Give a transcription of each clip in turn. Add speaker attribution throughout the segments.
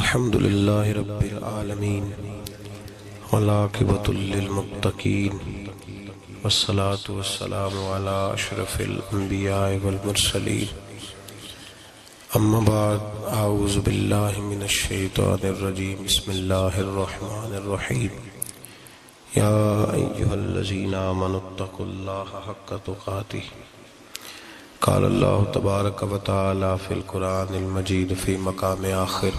Speaker 1: الحمد لله رب العالمين والعاقبة للمتقين والصلاة والسلام على أشرف الأنبياء والمرسلين أما بعد أعوذ بالله من الشيطان الرجيم بسم الله الرحمن الرحيم يا أيها الذين آمنوا اتقوا الله حق تقاته قال الله تبارك وتعالى في القرآن المجيد في مقام آخر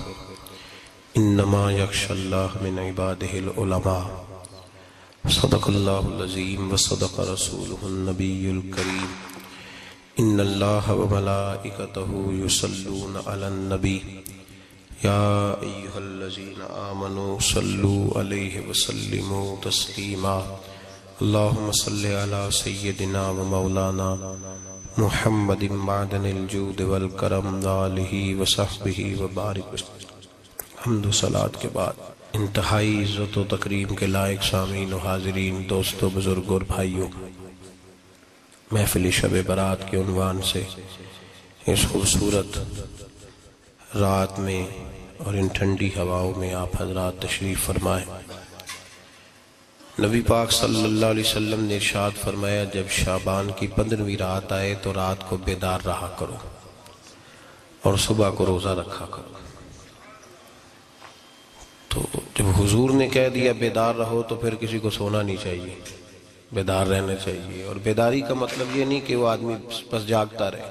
Speaker 1: انما يخشى الله من عباده العلماء صدق الله العظيم وصدق رسوله النبي الكريم ان الله وملائكته يصلون على النبي يا ايها الذين آمنوا صلوا عليه وسلموا تسليما اللهم صل على سيدنا ومولانا محمد معدن الجود والکرم وآلہ وصحبہ وبارک وسلم۔ حمد و صلات کے بعد انتہائی عزت و تکریم کے لائق سامعین و حاضرین، دوستو، بزرگ اور بھائیوں، محفل شب برات کے عنوان سے اس خوبصورت رات میں اور ان ٹھنڈی ہواؤں میں آپ حضرات تشریف فرمائیں۔ نبی پاک صلی اللہ علیہ وسلم نے ارشاد فرمایا، جب شعبان کی 15ویں رات آئے تو رات کو بیدار رہا کرو اور صبح کو روزہ رکھا کرو۔ تو جب حضور نے کہہ دیا بیدار رہو تو پھر کسی کو سونا نہیں چاہیے، بیدار رہنا چاہیے۔ اور بیداری کا مطلب یہ نہیں کہ وہ آدمی بس جاگتا رہے،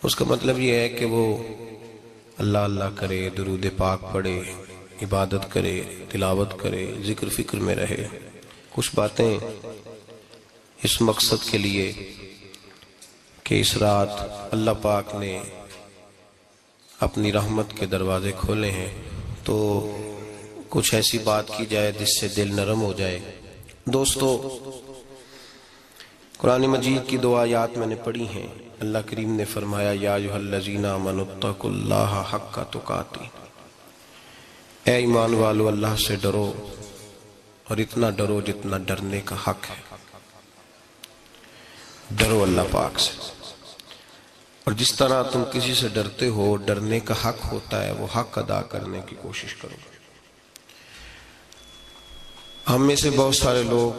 Speaker 1: اس کا مطلب یہ ہے کہ وہ اللہ اللہ کرے، درود پاک پڑھے، عبادت کرے، تلاوت کرے، ذکر فکر میں رہے۔ کچھ باتیں اس مقصد کے لیے کہ اس رات اللہ پاک نے اپنی رحمت کے دروازے کھولے ہیں، تو کچھ ایسی بات کی جائے جس سے دل نرم ہو جائے۔ دوستو، قرآن مجید کی دو آیات میں نے پڑھی ہیں۔ اللہ کریم نے فرمایا، یا ایھا الذین آمنوا اتقوا اللہ حق تقاتہ، اے ایمان والو اللہ سے ڈرو اور اتنا ڈرو جتنا ڈرنے کا حق ہے۔ ڈرو اللہ پاک سے، اور جس طرح تم کسی سے ڈرتے ہو، ڈرنے کا حق ہوتا ہے، وہ حق ادا کرنے کی کوشش کرو۔ ہم میں سے بہت سارے لوگ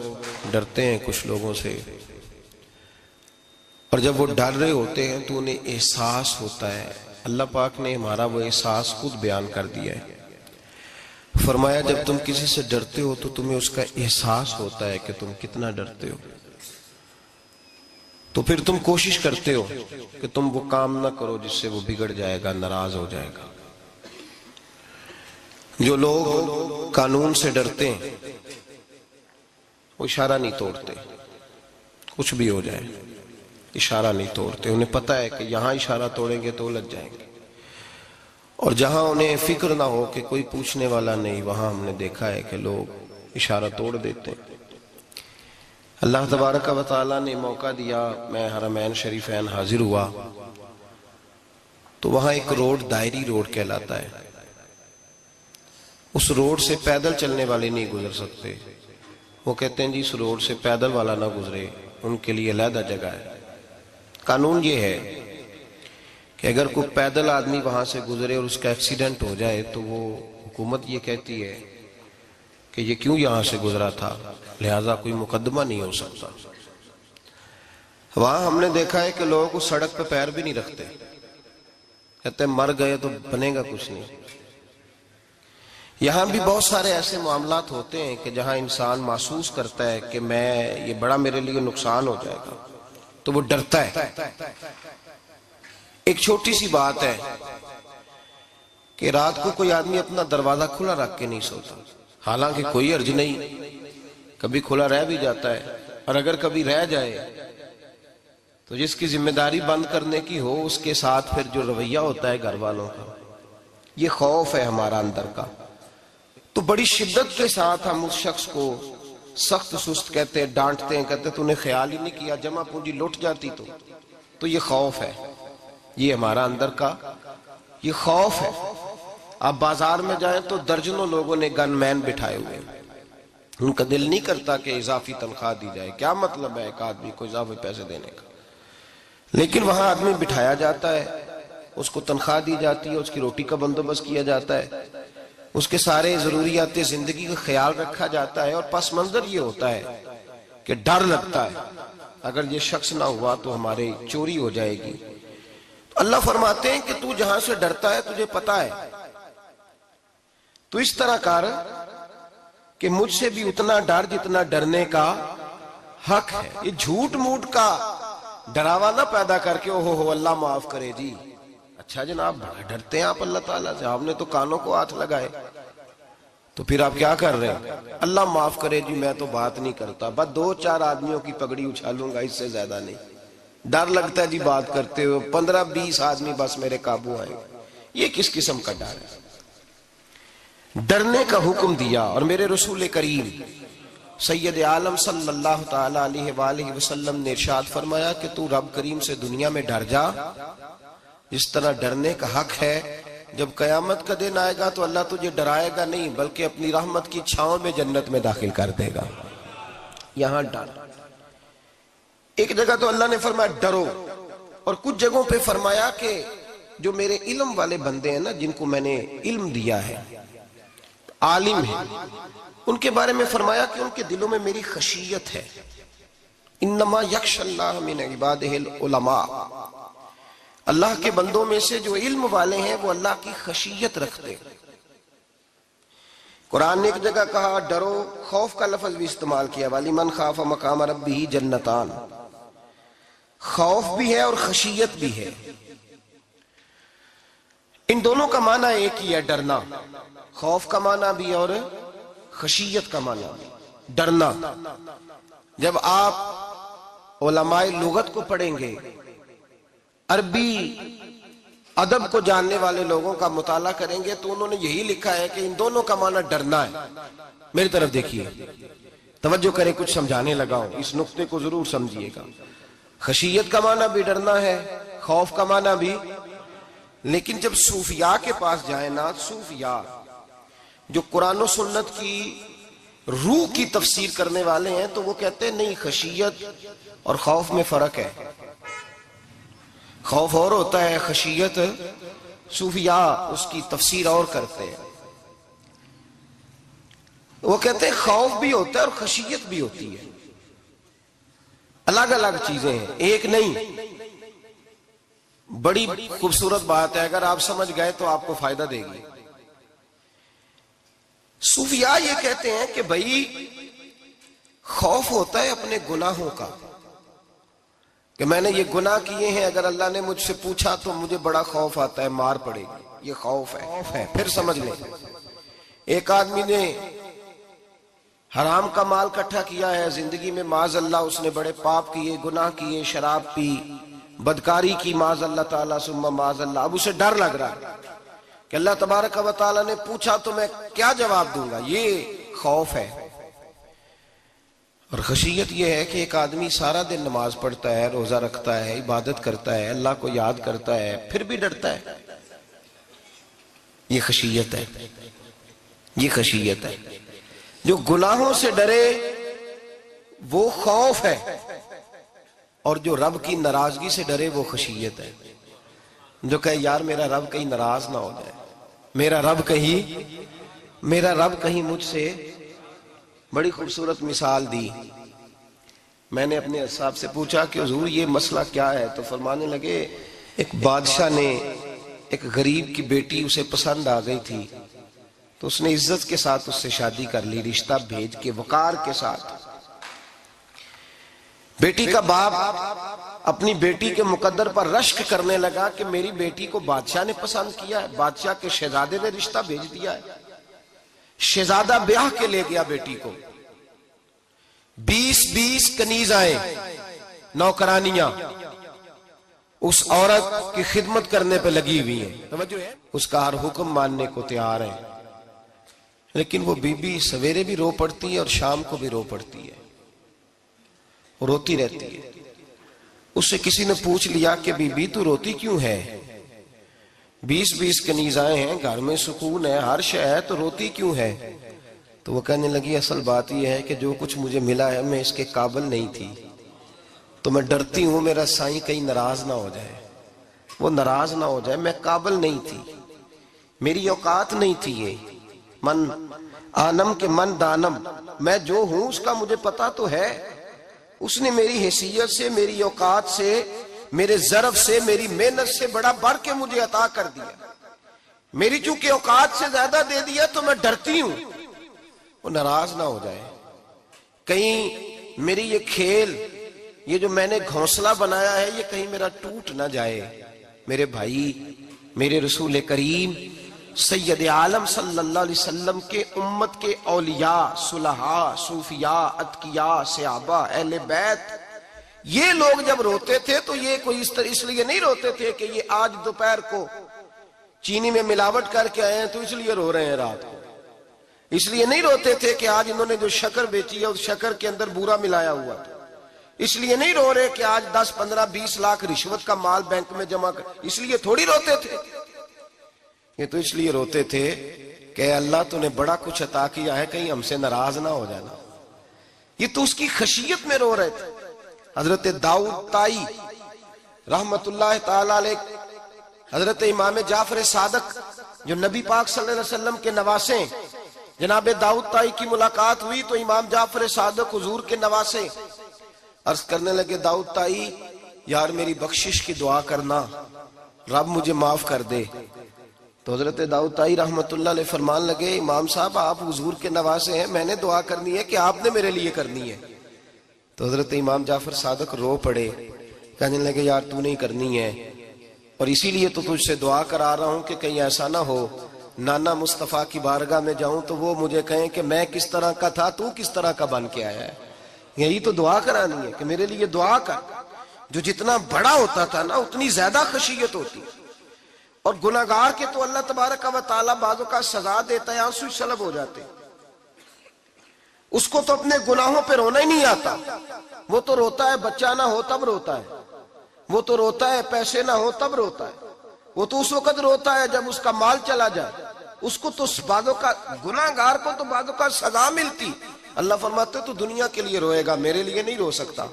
Speaker 1: ڈرتے ہیں کچھ لوگوں سے، اور جب وہ ڈر رہے ہوتے ہیں تو انہیں احساس ہوتا ہے۔ اللہ پاک نے ہمارا وہ احساس خود بیان کر دیا ہے۔ فرمایا، جب تم کسی سے ڈرتے ہو تو تمہیں اس کا احساس ہوتا ہے کہ تم کتنا ڈرتے ہو، تو پھر تم کوشش کرتے ہو کہ تم وہ کام نہ کرو جس سے وہ بگڑ جائے گا، ناراض ہو جائے گا۔ جو لوگ قانون سے ڈرتے ہیں وہ اشارہ نہیں توڑتے، کچھ بھی ہو جائے اشارہ نہیں توڑتے۔ انہیں پتہ ہے کہ یہاں اشارہ توڑیں گے تو الجھ جائیں گے، اور جہاں انہیں فکر نہ ہو کہ کوئی پوچھنے والا نہیں، وہاں ہم نے دیکھا ہے کہ لوگ اشارہ توڑ دیتے ہیں۔ اللہ تبارک و تعالیٰ نے موقع دیا، میں حرمین شریفین حاضر ہوا تو وہاں ایک روڈ دائری روڈ کہلاتا ہے۔ اس روڈ سے پیدل چلنے والے نہیں گزر سکتے۔ وہ کہتے ہیں جی اس روڈ سے پیدل والا نہ گزرے، ان کے لیے علیحدہ جگہ ہے۔ قانون یہ ہے کہ اگر کوئی پیدل آدمی وہاں سے گزرے اور اس کا ایکسیڈنٹ ہو جائے تو وہ حکومت یہ کہتی ہے کہ یہ کیوں یہاں سے گزرا تھا، لہٰذا کوئی مقدمہ نہیں ہو سکتا۔ وہاں ہم نے دیکھا ہے کہ لوگ اس سڑک پہ پیر بھی نہیں رکھتے، کہتے ہیں مر گئے تو بنے گا کچھ نہیں۔ یہاں بھی بہت سارے ایسے معاملات ہوتے ہیں کہ جہاں انسان محسوس کرتا ہے کہ یہ بڑا میرے لیے نقصان ہو جائے گا، تو وہ ڈرتا ہے۔ ایک چھوٹی سی بات ہے کہ رات کو کوئی آدمی اپنا دروازہ کھلا رکھ کے نہیں سوتا، حالانکہ کوئی حرج نہیں، کبھی کھلا رہ بھی جاتا ہے، اور اگر کبھی رہ جائے تو جس کی ذمہ داری بند کرنے کی ہو اس کے ساتھ پھر جو رویہ ہوتا ہے گھر والوں کا، یہ خوف ہے ہمارا اندر کا، تو بڑی شدت کے ساتھ ہم اس شخص کو سخت سست کہتے ہیں، ڈانٹتے ہیں، کہتے ہیں تو نے خیال ہی نہیں کیا، جمع پونجی لٹ جاتی تو یہ خوف ہے، یہ ہمارا اندر کا یہ خوف ہے۔ آپ بازار میں جائیں تو درجنوں لوگوں نے گن مین بٹھائے ہوئے ہیں، ان کا دل نہیں کرتا کہ اضافی تنخواہ دی جائے، کیا مطلب ہے ایک آدمی کو اضافی پیسے دینے کا، لیکن وہاں آدمی بٹھایا جاتا ہے اس کو تنخواہ دی جاتی ہے، اس کی روٹی کا بندوبست کیا جاتا ہے، اس کے سارے ضروریات زندگی کا خیال رکھا جاتا ہے، اور پس منظر یہ ہوتا ہے کہ ڈر لگتا ہے اگر یہ شخص نہ ہوا تو ہمارے چوری ہو جائے گی۔ اللہ فرماتے ہیں کہ تو جہاں سے ڈرتا ہے تجھے پتا ہے، تو اس طرح کر کہ مجھ سے بھی اتنا ڈر جتنا ڈرنے کا حق ہے۔ یہ جھوٹ موٹ کا ڈراوا نہ پیدا کر کے اوہ اللہ معاف کرے جی، اچھا جناب بڑا ڈرتے ہیں آپ اللہ تعالیٰ سے، آپ نے تو کانوں کو ہاتھ لگائے، تو پھر آپ کیا کر رہے ہیں؟ اللہ معاف کرے جی میں تو بات نہیں کرتا، بس 2-4 آدمیوں کی پگڑی اچھالوں گا، اس سے زیادہ نہیں۔ ڈر لگتا ہے جی بات کرتے ہو، 15-20 آدمی بس میرے قابو آئیں گے۔ یہ کس قسم کا ڈر ہے؟ ڈرنے کا حکم دیا، اور میرے رسول کریم سید عالم صلی اللہ تعالی علیہ وآلہ وسلم نے ارشاد فرمایا کہ تو رب کریم سے دنیا میں ڈر جا جس طرح ڈرنے کا حق ہے۔ جب قیامت کا دن آئے گا تو اللہ تجھے ڈرائے گا نہیں بلکہ اپنی رحمت کی چھاؤں میں جنت میں داخل کر دے گا۔ یہاں ڈر، ایک جگہ تو اللہ نے فرمایا ڈرو، اور کچھ جگہوں پہ فرمایا کہ جو میرے علم والے بندے ہیں نا، جن کو میں نے علم دیا ہے، عالم ہیں، ان کے بارے میں فرمایا کہ ان کے دلوں میں میری خشیت ہے۔ انما یخشی اللہ من عبادہ العلماء، اللہ کے بندوں میں سے جو علم والے ہیں وہ اللہ کی خشیت رکھتے ہیں۔ قرآن نے ایک جگہ کہا ڈرو، خوف کا لفظ بھی استعمال کیا، وَلِمَنْ خَافَ مَقَامَ رَبِّهِ جَنَّتَانِ، خوف بھی ہے اور خشیت بھی ہے۔ ان دونوں کا معنی ایک ہی ہے، ڈرنا، خوف کا معنی بھی اور خشیت کا معنی بھی، ڈرنا۔ جب آپ علماء لغت کو پڑھیں گے، عربی ادب کو جاننے والے لوگوں کا مطالعہ کریں گے تو انہوں نے یہی لکھا ہے کہ ان دونوں کا معنی ڈرنا ہے۔ میری طرف دیکھیے، توجہ کریں، کچھ سمجھانے لگا ہوں، اس نقطے کو ضرور سمجھیے گا۔ خشیت کا معنی بھی ڈرنا ہے، خوف کا معنی بھی، لیکن جب صوفیاء کے پاس جائیں نا، صوفیاء جو قرآن و سنت کی روح کی تفسیر کرنے والے ہیں، تو وہ کہتے ہیں نہیں، خشیت اور خوف میں فرق ہے، خوف اور ہوتا ہے، خشیت صوفیاء اس کی تفسیر اور کرتے ہیں۔ وہ کہتے ہیں خوف بھی ہوتا ہے اور خشیت بھی ہوتی ہے، الگ الگ چیزیں ہیں، ایک نہیں۔ بڑی خوبصورت بات ہے، اگر آپ سمجھ گئے تو آپ کو فائدہ دے گی۔ صوفیاء یہ کہتے ہیں کہ بھائی خوف ہوتا ہے اپنے گناہوں کا، کہ میں نے یہ گناہ کیے ہیں، اگر اللہ نے مجھ سے پوچھا تو مجھے بڑا خوف آتا ہے، مار پڑے گی، یہ خوف ہے۔ پھر سمجھ لیں، ایک آدمی نے حرام کا مال اکٹھا کیا ہے زندگی میں، معاذ اللہ اس نے بڑے پاپ کیے، گناہ کیے، شراب پی، بدکاری کی، معاذ اللہ تعالیٰ ثم معاذ اللہ۔ اب اسے ڈر لگ رہا ہے کہ اللہ تبارک و تعالیٰ نے پوچھا تو میں کیا جواب دوں گا، یہ خوف ہے۔ اور خشیت یہ ہے کہ ایک آدمی سارا دن نماز پڑھتا ہے، روزہ رکھتا ہے، عبادت کرتا ہے، اللہ کو یاد کرتا ہے، پھر بھی ڈرتا ہے، یہ خشیت ہے، یہ خشیت ہے۔ جو گناہوں سے ڈرے وہ خوف ہے، اور جو رب کی ناراضگی سے ڈرے وہ خشیت ہے۔ جو کہے یار میرا رب کہیں ناراض نہ ہو جائے، میرا رب کہیں مجھ سے، بڑی خوبصورت مثال دی۔ میں نے اپنے صاحب سے پوچھا کہ حضور یہ مسئلہ کیا ہے، تو فرمانے لگے ایک بادشاہ نے ایک غریب کی بیٹی اسے پسند آ گئی تھی، تو اس نے عزت کے ساتھ اس سے شادی کر لی، رشتہ بھیج کے وقار کے ساتھ۔ بیٹی کا باپ اپنی بیٹی کے مقدر پر رشک کرنے لگا کہ میری بیٹی کو بادشاہ نے پسند کیا ہے، بادشاہ کے شہزادے نے رشتہ بھیج دیا ہے۔ شہزادہ بیاہ کے لے گیا بیٹی کو، 20 کنیزائیں، نوکرانیاں اس عورت کی خدمت کرنے پہ لگی ہوئی ہیں، توجہ ہے، اس کا ہر حکم ماننے کو تیار ہے، لیکن وہ بی بی سویرے بھی رو پڑتی ہے اور شام کو بھی رو پڑتی ہے، روتی رہتی ہے۔ اس سے کسی نے پوچھ لیا کہ بی بی تو روتی کیوں ہے، 20 کنیزائیں ہیں، گھر میں سکون ہے، ہر شے ہے، تو روتی کیوں ہے؟ تو وہ کہنے لگی اصل بات یہ ہے کہ جو کچھ مجھے ملا ہے میں اس کے قابل نہیں تھی، تو میں ڈرتی ہوں میرا سائیں کہیں ناراض نہ ہو جائے۔ وہ ناراض نہ ہو جائے، میں قابل نہیں تھی، میری اوقات نہیں تھی، یہ من آنم کے من دانم، میں جو ہوں اس کا مجھے پتا تو ہے، اس نے میری حیثیت سے، میری اوقات سے، میرے ظرف سے، میری محنت سے بڑا بڑھ کے مجھے عطا کر دیا، میری چونکہ اوقات سے زیادہ دے دیا تو میں ڈرتی ہوں وہ ناراض نہ ہو جائے، کہیں میری یہ کھیل، یہ جو میں نے گھونسلہ بنایا ہے، یہ کہیں میرا ٹوٹ نہ جائے۔ میرے بھائی، میرے رسول کریم سید عالم صلی اللہ علیہ وسلم کے امت کے اولیاء، صلحاء، صوفیاء، اتقیاء، صحابہ، اہل بیت، یہ لوگ جب روتے تھے تو یہ کوئی اس لیے نہیں روتے تھے کہ یہ آج دوپہر کو چینی میں ملاوٹ کر کے آئے ہیں تو اس لیے رو رہے ہیں رات کو، اس لیے نہیں روتے تھے کہ آج انہوں نے جو شکر بیچی ہے اس شکر کے اندر بورا ملایا ہوا تھا، اس لیے نہیں رو رہے کہ آج 10 15 20 لاکھ رشوت کا مال بینک میں جمع کر، اس لیے تھوڑی روتے تھے، یہ تو اس لیے روتے تھے کہ اللہ تو نے بڑا کچھ عطا کیا ہے، کہیں ہم سے ناراض نہ ہو جانا، یہ تو اس کی خشیت میں رو رہے تھے۔ حضرت داؤد طائی رحمت اللہ تعالی علیہ، حضرت امام جعفر صادق جو نبی پاک صلی اللہ علیہ وسلم کے نواسے، جناب داؤد طائی کی ملاقات ہوئی تو امام جعفر صادق حضور کے نواسے عرض کرنے لگے، داؤد طائی یار میری بخشش کی دعا کرنا، رب مجھے معاف کر دے۔ تو حضرت داؤد طائی رحمت اللہ علیہ فرمان لگے، امام صاحب آپ حضور کے نواسے ہیں، میں نے دعا کرنی ہے کہ آپ نے میرے لیے کرنی ہے؟ تو حضرت امام جعفر صادق رو پڑے، کہنے لگے یار تو نہیں کرنی ہے، اور اسی لیے تو تجھ سے دعا کرا رہا ہوں کہ کہیں ایسا نہ ہو نانا مصطفیٰ کی بارگاہ میں جاؤں تو وہ مجھے کہیں کہ میں کس طرح کا تھا تو کس طرح کا بن کے آیا ہے، یہی تو دعا کرانی ہے کہ میرے لیے دعا کر۔ جو جتنا بڑا ہوتا تھا نا اتنی زیادہ خشیت ہوتی، اور گناہگار کے تو اللہ تبارک و تعالیٰ بعضوں کا سزا دیتا ہے، آنسو سلب ہو جاتے، اس کو تو اپنے گناہوں پہ رونا ہی نہیں آتا، وہ تو روتا ہے بچہ نہ ہو تب روتا ہے، وہ تو روتا ہے پیسے نہ ہو تب روتا ہے، وہ تو اس وقت روتا ہے جب اس کا مال چلا جائے، اس کو تو بعضوں کا گناہگار کو تو بعضوں کا سزا ملتی، اللہ فرماتے تو دنیا کے لیے روئے گا، میرے لیے نہیں رو سکتا۔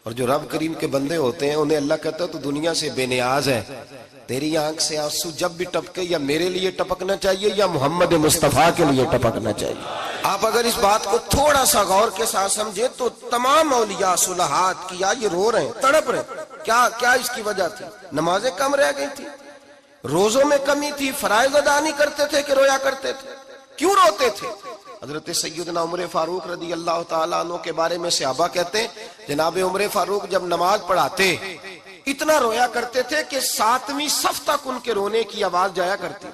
Speaker 1: اور جو رب کریم کے بندے ہوتے ہیں انہیں اللہ کہتا ہے تو دنیا سے بے نیاز ہے، تیری آنکھ سے آنسو جب بھی ٹپکے یا میرے لیے ٹپکنا چاہیے یا محمد مصطفیٰ کے لیے ٹپکنا چاہیے۔ آپ اگر اس بات کو تھوڑا سا غور کے ساتھ سمجھے تو تمام اولیاء صلحات کیا یہ رو رہے ہیں، تڑپ رہے ہیں، کیا اس کی وجہ تھی؟ نمازیں کم رہ گئی تھی، روزوں میں کمی تھی، فرائض ادا نہیں کرتے تھے کہ رویا کرتے تھے؟ کیوں روتے تھے؟ حضرت سیدنا عمر فاروق رضی اللہ تعالیٰ عنہ کے بارے میں صحابہ کہتے ہیں جناب عمر فاروق جب نماز پڑھاتے اتنا رویا کرتے تھے کہ 7ویں صف تک ان کے رونے کی آواز جایا کرتی،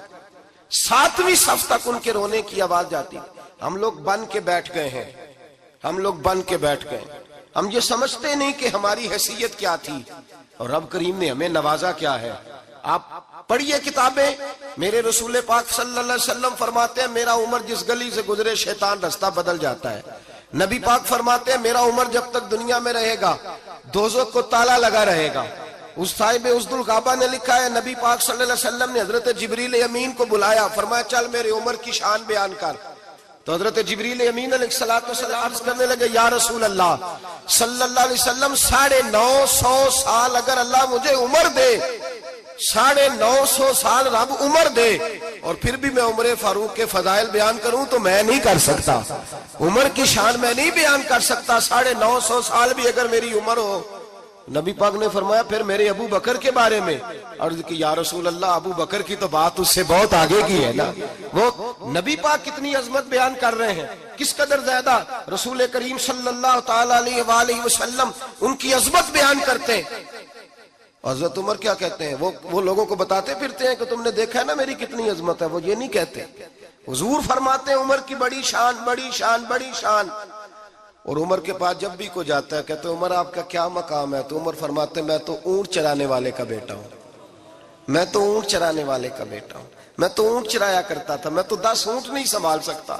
Speaker 1: 7ویں صف تک ان کے رونے کی آواز جاتی۔ ہم لوگ بن کے بیٹھ گئے ہیں، ہم یہ سمجھتے نہیں کہ ہماری حیثیت کیا تھی اور رب کریم نے ہمیں نوازا کیا ہے۔ آپ پڑھیے کتابیں، میرے رسول پاک صلی اللہ علیہ وسلم فرماتے ہیں میرا عمر جس گلی سے گزرے شیطان رستہ بدل جاتا ہے۔ نبی پاک فرماتے ہیں میرا عمر جب تک دنیا میں رہے گا دوزخ کو تالا لگا رہے گا۔ اس صاحب عزد الغابہ نے لکھا ہے نبی پاک صلی اللہ علیہ وسلم نے حضرت جبریل امین کو بلایا، فرمایا چل میرے عمر کی شان بیان کر۔ تو حضرت جبریل امین علیہ السلام عرض کرنے لگے یا رسول اللہ صلی اللہ علیہ وسلم 950 سال اگر اللہ مجھے عمر دے، 950 سال رب عمر دے اور پھر بھی میں عمر فاروق کے فضائل بیان کروں تو میں نہیں کر سکتا، عمر کی شان میں نہیں بیان کر سکتا، 950 سال بھی اگر میری عمر ہو۔ نبی پاک نے فرمایا پھر میرے ابو بکر کے بارے میں، عرض کی یا رسول اللہ ابو بکر کی تو بات اس سے بہت آگے کی ہے نا، وہ نبی پاک کتنی عظمت بیان کر رہے ہیں، کس قدر زیادہ رسول کریم صلی اللہ تعالی علیہ وآلہ وسلم ان کی عظمت بیان کرتے ہیں۔ حضرت عمر کیا کہتے ہیں، وہ لوگوں کو بتاتے پھرتے ہیں کہ تم نے دیکھا ہے نا میری کتنی عظمت ہے، وہ یہ نہیں کہتے، حضور فرماتے ہیں عمر کی بڑی شان بڑی شان بڑی شان۔ اور عمر کے پاس جب بھی کوئی جاتا ہے کہتے ہیں عمر آپ کا کیا مقام ہے، تو عمر فرماتے ہیں میں تو اونٹ چرانے والے کا بیٹا ہوں، میں تو اونٹ چرانے والے کا بیٹا ہوں، میں تو اونٹ چرایا کرتا تھا، میں تو 10 اونٹ نہیں سنبھال سکتا۔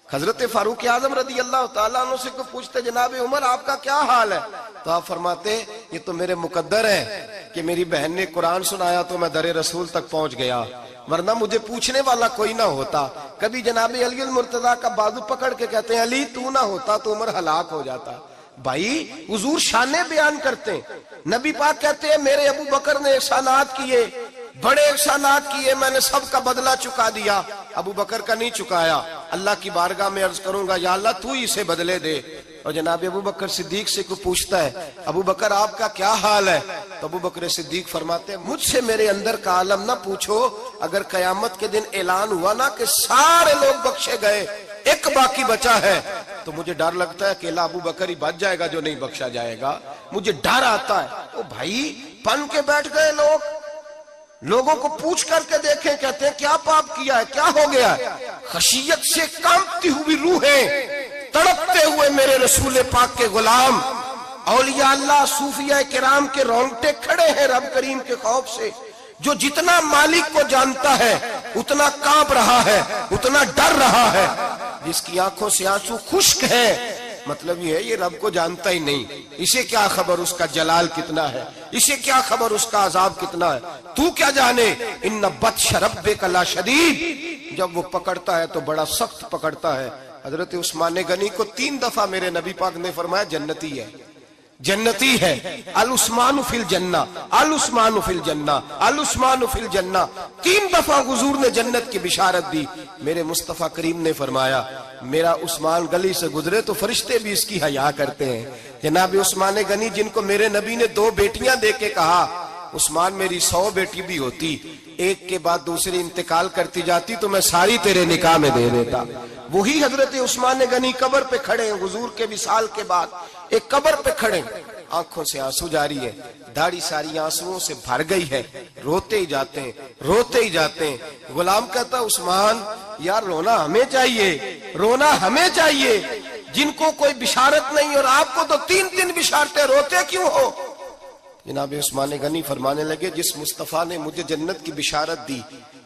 Speaker 1: حضرت فاروق اعظم رضی اللہ تعالیٰ عنہ سے کو پوچھتے جناب عمر آپ کا کیا حال ہے، تو آپ فرماتے یہ تو میرے مقدر ہے کہ میری بہن نے قرآن سنایا تو میں در رسول تک پہنچ گیا، ورنہ مجھے پوچھنے والا کوئی نہ ہوتا۔ کبھی جناب علی المرتضیٰ کا بازو پکڑ کے کہتے ہیں علی تو نہ ہوتا تو عمر ہلاک ہو جاتا، بھائی حضور شانے بیان کرتے ہیں. نبی پاک کہتے ہیں میرے ابو بکر نے احسانات کیے, بڑے احسانات کیے, میں نے سب کا بدلہ چکا دیا, ابو بکر کا نہیں چکایا. اللہ کی بارگاہ میں عرض کروں گا یا اللہ تو ہی اسے بدلے دے. اور جناب ابو بکر صدیق سے کوئی پوچھتا ہے ابو بکر آپ کا کیا حال ہے, تو ابو بکر صدیق فرماتے ہیں مجھ سے میرے اندر کا عالم نہ پوچھو, اگر قیامت کے دن اعلان ہوا نا کہ سارے لوگ بخشے گئے ایک باقی بچا ہے, تو مجھے ڈر لگتا ہے اکیلا ابو بکر ہی بچ جائے گا جو نہیں بخشا جائے گا, مجھے ڈر آتا ہے. تو بھائی پن کے بیٹھ گئے لوگ, لوگوں کو پوچھ کر کے دیکھیں, کہتے ہیں کیا پاپ کیا ہے, کیا ہو گیا ہے. خشیت سے کانپتی ہوئی روحیں, تڑپتے ہوئے میرے رسول پاک کے غلام, اولیاء اللہ صوفیاء کرام کے رونگٹے کھڑے ہیں رب کریم کے خوف سے. جو جتنا مالک کو جانتا ہے اتنا کانپ رہا ہے, اتنا ڈر رہا ہے. جس کی آنکھوں سے آنسو خشک ہے, مطلب یہ ہے یہ رب کو جانتا ہی نہیں, اسے کیا خبر اس کا جلال کتنا ہے, اسے کیا خبر اس کا عذاب کتنا ہے, تو کیا جانے. ان بطش ربک لشدید, جب وہ پکڑتا ہے تو بڑا سخت پکڑتا ہے. حضرت عثمان غنی کو 3 دفعہ میرے نبی پاک نے فرمایا جنتی ہے, جنتی ہے. العثمان فی الجنہ, العثمان فی الجنہ, العثمان فی الجنہ, 3 دفعہ حضور نے جنت کی بشارت دی. میرے مصطفیٰ کریم نے فرمایا میرا عثمان گلی سے گزرے تو فرشتے بھی اس کی حیا کرتے ہیں. جناب عثمان غنی جن کو میرے نبی نے 2 بیٹیاں دے کے کہا عثمان میری 100 بیٹی بھی ہوتی, ایک کے بعد دوسری انتقال کرتی جاتی تو میں ساری تیرے نکاح میں دے دیتا. وہی حضرت عثمان غنی قبر پہ کھڑے ہیں حضور کے وصال کے بعد, ایک قبر پہ کھڑے, آنکھوں سے آنسو جاری ہے, داڑھی ساری آنسوؤں سے بھر گئی ہے, روتے ہی جاتے ہیں, روتے ہی جاتے ہیں. غلام کہتا عثمان یار رونا ہمیں چاہیے, رونا ہمیں چاہیے, جن کو کوئی بشارت نہیں اور آپ کو تو 3 بشارتیں, روتے کیوں ہو. جناب عثمان غنی فرمانے لگے جس مصطفیٰ نے مجھے جنت کی بشارت دی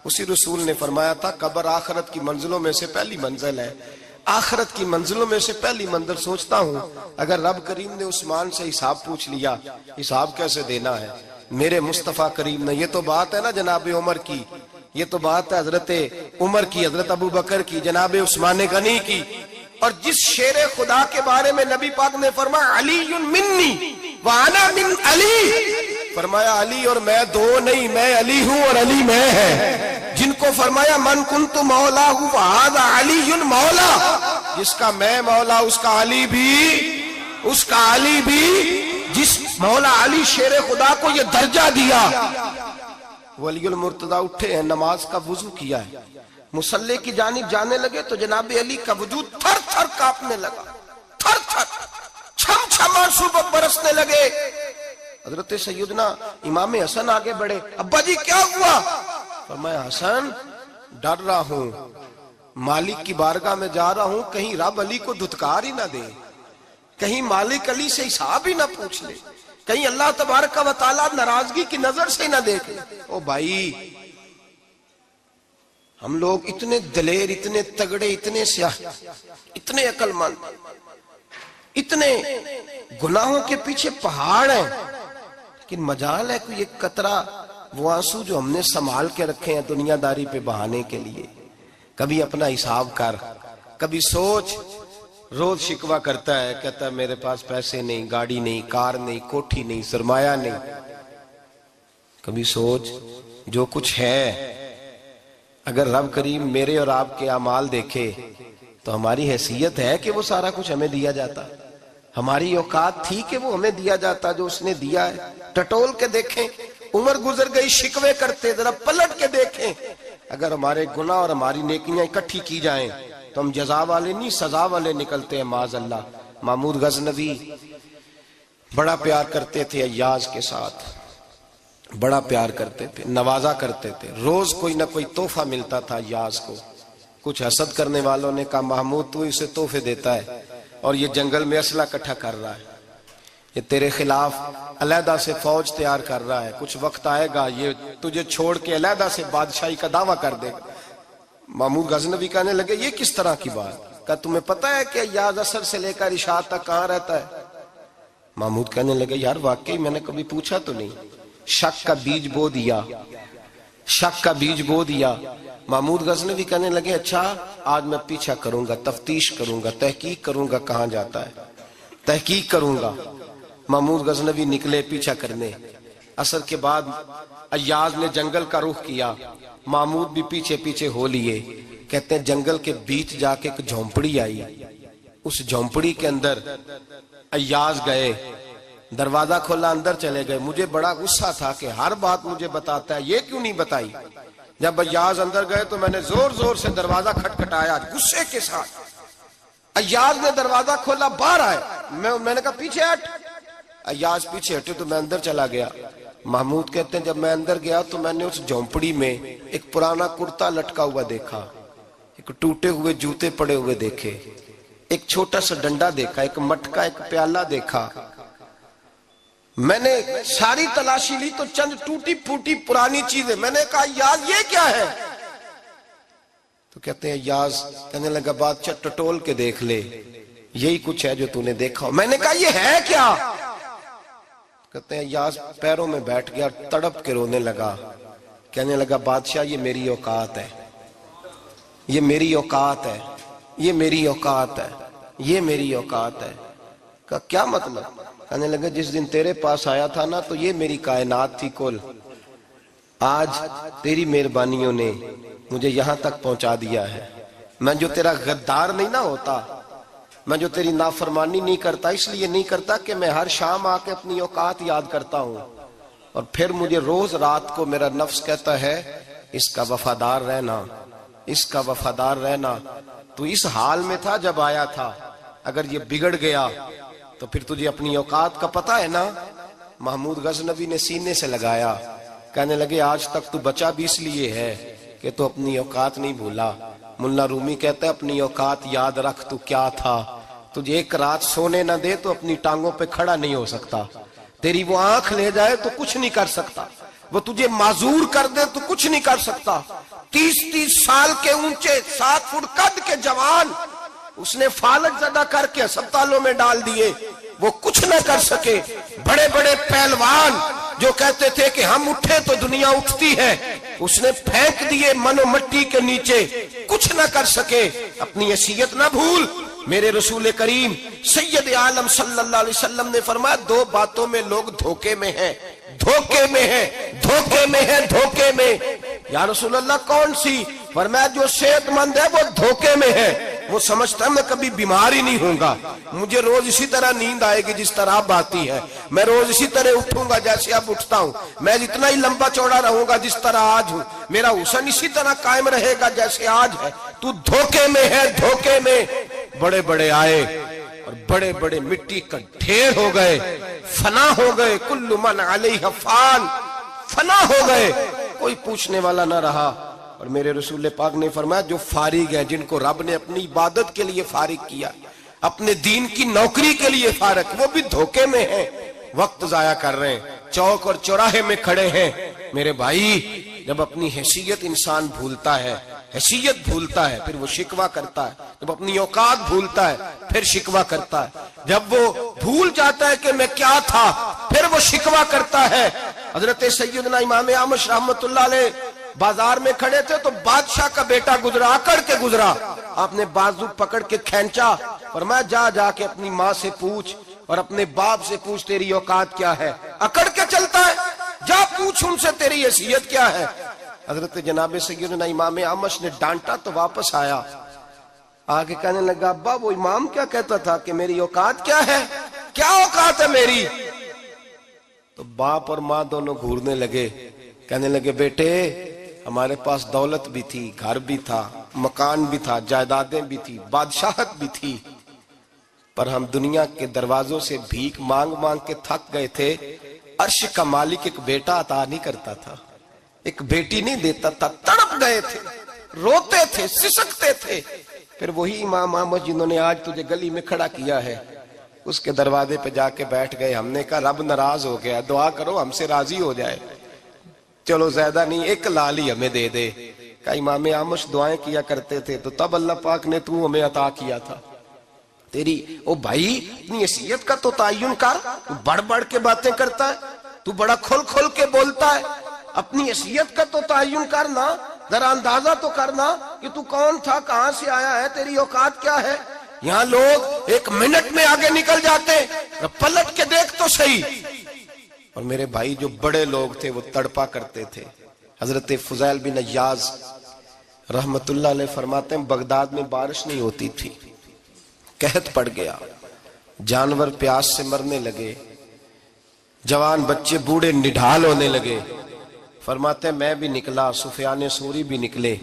Speaker 1: اسی رسول نے فرمایا تھا قبر آخرت کی منزلوں میں سے پہلی منزل ہے, آخرت کی منزلوں میں سے پہلی منزل. سوچتا ہوں اگر رب کریم نے عثمان سے حساب پوچھ لیا, حساب کیسے دینا ہے میرے مصطفیٰ کریم نے. یہ تو بات ہے نا جناب عمر کی, یہ تو بات ہے حضرت عمر کی, حضرت ابو بکر کی, جناب عثمان غنی کی. اور جس شیر خدا کے بارے میں نبی پاک نے فرمایا علی منی وانا من علی, فرمایا علی اور میں 2 نہیں, میں علی ہوں اور علی میں ہے. جن کو فرمایا من کنت مولا ہوں فہذا علی مولا, جس کا میں مولا اس کا علی بھی, اس کا علی بھی. جس مولا علی شیر خدا کو یہ درجہ دیا. ولی المرتضی اٹھے ہیں, نماز کا وضو کیا ہے, مصلی کی جانب جانے لگے تو جناب علی کا وجود تھر تھر کانپنے لگا, تھر تھر, چھم چھم آنسو برسنے لگے. حضرت سیدنا امام حسن آگے بڑھے, ابا جی کیا ہوا. فرمایا حسن ڈر رہا ہوں, مالک کی بارگاہ میں جا رہا ہوں, کہیں رب علی کو دھتکار ہی نہ دے, کہیں مالک علی سے حساب ہی نہ پوچھ لے, کہیں اللہ تبارک و تعالیٰ ناراضگی کی نظر سے نہ دیکھے. او بھائی ہم لوگ اتنے دلیر, اتنے تگڑے, اتنے سیاہ, اتنے عقل مند, اتنے گناہوں کے پیچھے پہاڑ ہیں, لیکن مجال ہے کوئی ایک قطرہ وہ آنسو جو ہم نے سنبھال کے رکھے ہیں دنیا داری پہ بہانے کے لیے. کبھی اپنا حساب کر, کبھی سوچ. روز شکوہ کرتا ہے, کہتا ہے میرے پاس پیسے نہیں, گاڑی نہیں, کار نہیں, کوٹھی نہیں, سرمایہ نہیں. کبھی سوچ جو کچھ ہے اگر رب کریم میرے اور آپ کے اعمال دیکھے تو ہماری حیثیت ہے کہ وہ سارا کچھ ہمیں دیا جاتا, ہماری اوقات تھی کہ وہ ہمیں دیا جاتا جو اس نے دیا ہے. ٹٹول کے دیکھیں, عمر گزر گئی, شکوے کرتے, ذرا پلٹ کے دیکھیں. اگر ہمارے گناہ اور ہماری نیکیاں اکٹھی کی جائیں تو ہم جزا والے نہیں سزا والے نکلتے ہیں معاذ اللہ. محمود غزنوی بڑا پیار کرتے تھے ایاز کے ساتھ, بڑا پیار کرتے تھے, نوازا کرتے تھے. روز کوئی نہ کوئی تحفہ ملتا تھا ایاز کو. کچھ حسد کرنے والوں نے کہا محمود تو اسے تحفے دیتا ہے اور یہ جنگل میں اسلحہ اکٹھا کر رہا ہے, یہ تیرے خلاف علیحدہ سے فوج تیار کر رہا ہے, کچھ وقت آئے گا یہ تجھے چھوڑ کے علیحدہ سے بادشاہی کا دعویٰ کر دے گا. محمود غزنوی کہنے لگے یہ کس طرح کی بات, کہا تمہیں پتہ ہے کہ ایاز عصر سے لے کر عشاء تک کہاں رہتا ہے. محمود کہنے لگے یار واقعی میں نے کبھی پوچھا تو نہیں. شک کا بیج بو دیا, شک کا بیج بو دیا. محمود غزنوی کہنے لگے اچھا آج میں پیچھا کروں گا, تفتیش کروں گا, تحقیق کروں گا کہاں جاتا ہے. تحقیق کروں گا۔ محمود غزنوی نکلے پیچھا کرنے۔ عصر کے بعد ایاز نے جنگل کا رخ کیا، محمود بھی پیچھے پیچھے ہو لیے۔ کہتے ہیں جنگل کے بیچ جا کے ایک جھونپڑی آئی، اس جھونپڑی کے اندر ایاز گئے، دروازہ کھولا، اندر چلے گئے۔ مجھے بڑا غصہ تھا کہ ہر بات مجھے بتاتا ہے، یہ کیوں نہیں بتائی؟ جب ایاز اندر گئے تو میں نے زور زور سے دروازہ کھٹکھٹایا غصے کے ساتھ۔ ایاز نے دروازہ کھولا، باہر آئے، میں نے کہا پیچھے ہٹ۔ ایاز پیچھے ہٹے تو میں اندر چلا گیا۔ محمود کہتے ہیں جب میں اندر گیا تو میں نے اس جھونپڑی میں ایک پرانا کرتا لٹکا ہوا دیکھا، ایک ٹوٹے ہوئے جوتے پڑے ہوئے دیکھے، ایک چھوٹا سا ڈنڈا دیکھا، ایک مٹکا، ایک پیالہ دیکھا۔ میں نے ساری تلاشی لی تو چند ٹوٹی پھوٹی پرانی چیزیں۔ میں نے کہا یاز یہ کیا ہے؟ تو کہتے ہیں یاز کہنے لگا بادشاہ ٹٹول کے دیکھ لے، یہی کچھ ہے جو تو نے دیکھا۔ میں نے کہا یہ ہے کیا؟ کہتے ہیں یاز پیروں میں بیٹھ گیا، تڑپ کے رونے لگا، کہنے لگا بادشاہ یہ میری اوقات ہے، یہ میری اوقات ہے، یہ میری اوقات ہے، یہ میری اوقات ہے۔ کہا کیا مطلب؟ کہنے لگا جس دن تیرے پاس آیا تھا نا تو یہ میری کائنات تھی کل، آج تیری مہربانیوں نے مجھے یہاں تک پہنچا دیا ہے۔ میں جو تیرا غدار نہیں نہ ہوتا، میں جو تیری نافرمانی نہیں کرتا، اس لیے نہیں کرتا کہ میں ہر شام آ کے اپنی اوقات یاد کرتا ہوں، اور پھر مجھے روز رات کو میرا نفس کہتا ہے اس کا وفادار رہنا، اس کا وفادار رہنا۔ تو اس حال میں تھا جب آیا تھا، اگر یہ بگڑ گیا تو پھر تجھے اپنی اوقات کا پتہ ہے نا۔ محمود غزنوی نے سینے سے لگایا، کہنے لگے آج تک تو بچا بھی اس لیے ہے کہ تو اپنی اوقات نہیں بھولا۔ ملا رومی کہتا ہے اپنی اوقات یاد رکھ، تو کیا تھا؟ تجھے ایک رات سونے نہ دے تو اپنی ٹانگوں پہ کھڑا نہیں ہو سکتا، تیری وہ آنکھ لے جائے تو کچھ نہیں کر سکتا، وہ تجھے معذور کر دے تو کچھ نہیں کر سکتا۔ 30 سال کے اونچے 7 فٹ قد کے جوان اس نے فالج زدہ کر کے ہسپتالوں میں ڈال دیے، وہ کچھ نہ کر سکے۔ بڑے بڑے پہلوان جو کہتے تھے کہ ہم اٹھے تو دنیا اٹھتی ہے، اس نے پھینک دیے منو مٹی کے نیچے، کچھ نہ کر سکے۔ اپنی حیثیت نہ بھول۔ میرے رسول کریم سید عالم صلی اللہ علیہ وسلم نے فرمایا 2 باتوں میں لوگ دھوکے میں ہیں، دھوکے میں ہیں، دھوکے میں ہیں، دھوکے میں۔ یا رسول اللہ کون سی؟ فرمایا جو صحت مند ہے وہ دھوکے میں ہے، وہ سمجھتا ہے میں کبھی بیمار ہی نہیں ہوں گا، مجھے روز اسی طرح نیند آئے گی جس طرح اب آتی ہے، میں روز اسی طرح اٹھوں گا جیسے اب اٹھتا ہوں، میں اتنا ہی لمبا چوڑا رہوں گا جس طرح آج ہوں، میرا حسن اسی طرح قائم رہے گا جیسے آج ہے۔ تو دھوکے میں ہے، دھوکے میں۔ بڑے بڑے آئے اور بڑے بڑے مٹی کا ڈھیر ہو گئے، فنا ہو گئے، کل من علیہ فان، فنا ہو گئے، کوئی پوچھنے والا نہ رہا۔ اور میرے رسول پاک نے فرمایا جو فارغ ہیں، جن کو رب نے اپنی عبادت کے لیے فارغ کیا، اپنے دین کی نوکری کے لیے فارغ، وہ بھی دھوکے میں ہیں، وقت ضائع کر رہے ہیں، چوک اور چوراہے میں کھڑے ہیں۔ میرے بھائی جب اپنی حیثیت انسان بھولتا ہے، حیثیت بھولتا ہے پھر وہ شکوہ کرتا ہے، جب اپنی اوقات بھولتا ہے پھر شکوہ کرتا ہے، جب وہ بھول جاتا ہے کہ میں کیا تھا پھر وہ شکوہ کرتا ہے۔ حضرت سیدنا امام اعمش رحمت اللہ علیہ بازار میں کھڑے تھے تو بادشاہ کا بیٹا گزرا، اکڑ کے گزرا، آپ نے بازو پکڑ کے کھینچا، فرمایا جا کے اپنی ماں سے پوچھ اور اپنے باپ سے پوچھ تیری اوقات کیا ہے۔ اکڑ کے چلتا ہے، جا پوچھ ان سے تیری حیثیت کیا ہے۔ حضرت جناب سیدنا امام اعمش نے ڈانٹا تو واپس آیا، آگے کہنے لگا ابا وہ امام کیا کہتا تھا کہ میری اوقات کیا ہے، کیا اوقات ہے میری؟ تو باپ اور ماں دونوں گھورنے لگے، کہنے لگے بیٹے ہمارے پاس دولت بھی تھی، گھر بھی تھا، مکان بھی تھا، جائیدادیں بھی تھی، بادشاہت بھی تھی، پر ہم دنیا کے دروازوں سے بھیک مانگ مانگ کے تھک گئے تھے۔ عرش کا مالک ایک بیٹا عطا نہیں کرتا تھا، ایک بیٹی نہیں دیتا تھا، تڑپ گئے تھے، روتے تھے، سسکتے تھے۔ پھر وہی امام احمد جنہوں نے آج تجھے گلی میں کھڑا کیا ہے اس کے دروازے پہ جا کے بیٹھ گئے۔ ہم نے کہا رب ناراض ہو گیا، دعا کرو ہم سے راضی ہو جائے، چلو زیادہ نہیں ایک لال ہی ہمیں دے دے۔ کہا امام احمد دعائیں کیا کرتے تھے تو تب اللہ پاک نے تو ہمیں عطا کیا تھا۔ تیری او بھائی اپنی حیثیت کا تو تعین کر، تو بڑھ بڑھ کے باتیں کرتا ہے، تو بڑا کھل کھل کے بولتا ہے، اپنی حیثیت کا تو تعین کرنا، ذرا اندازہ تو کرنا کہ تو کون تھا، کہاں سے آیا ہے، تیری اوقات کیا ہے۔ یہاں لوگ ایک منٹ میں آگے نکل جاتے، پلٹ کے دیکھ تو صحیح۔ اور میرے بھائی جو بڑے لوگ تھے وہ تڑپا کرتے تھے۔ حضرت فضیل بن عیاض رحمت اللہ علیہ فرماتے ہیں بغداد میں بارش نہیں ہوتی تھی، قحط پڑ گیا، جانور پیاس سے مرنے لگے، جوان بچے بوڑھے نڈھال ہونے لگے۔ فرماتے ہیں میں بھی نکلا، سفیان ثوری بھی نکلے،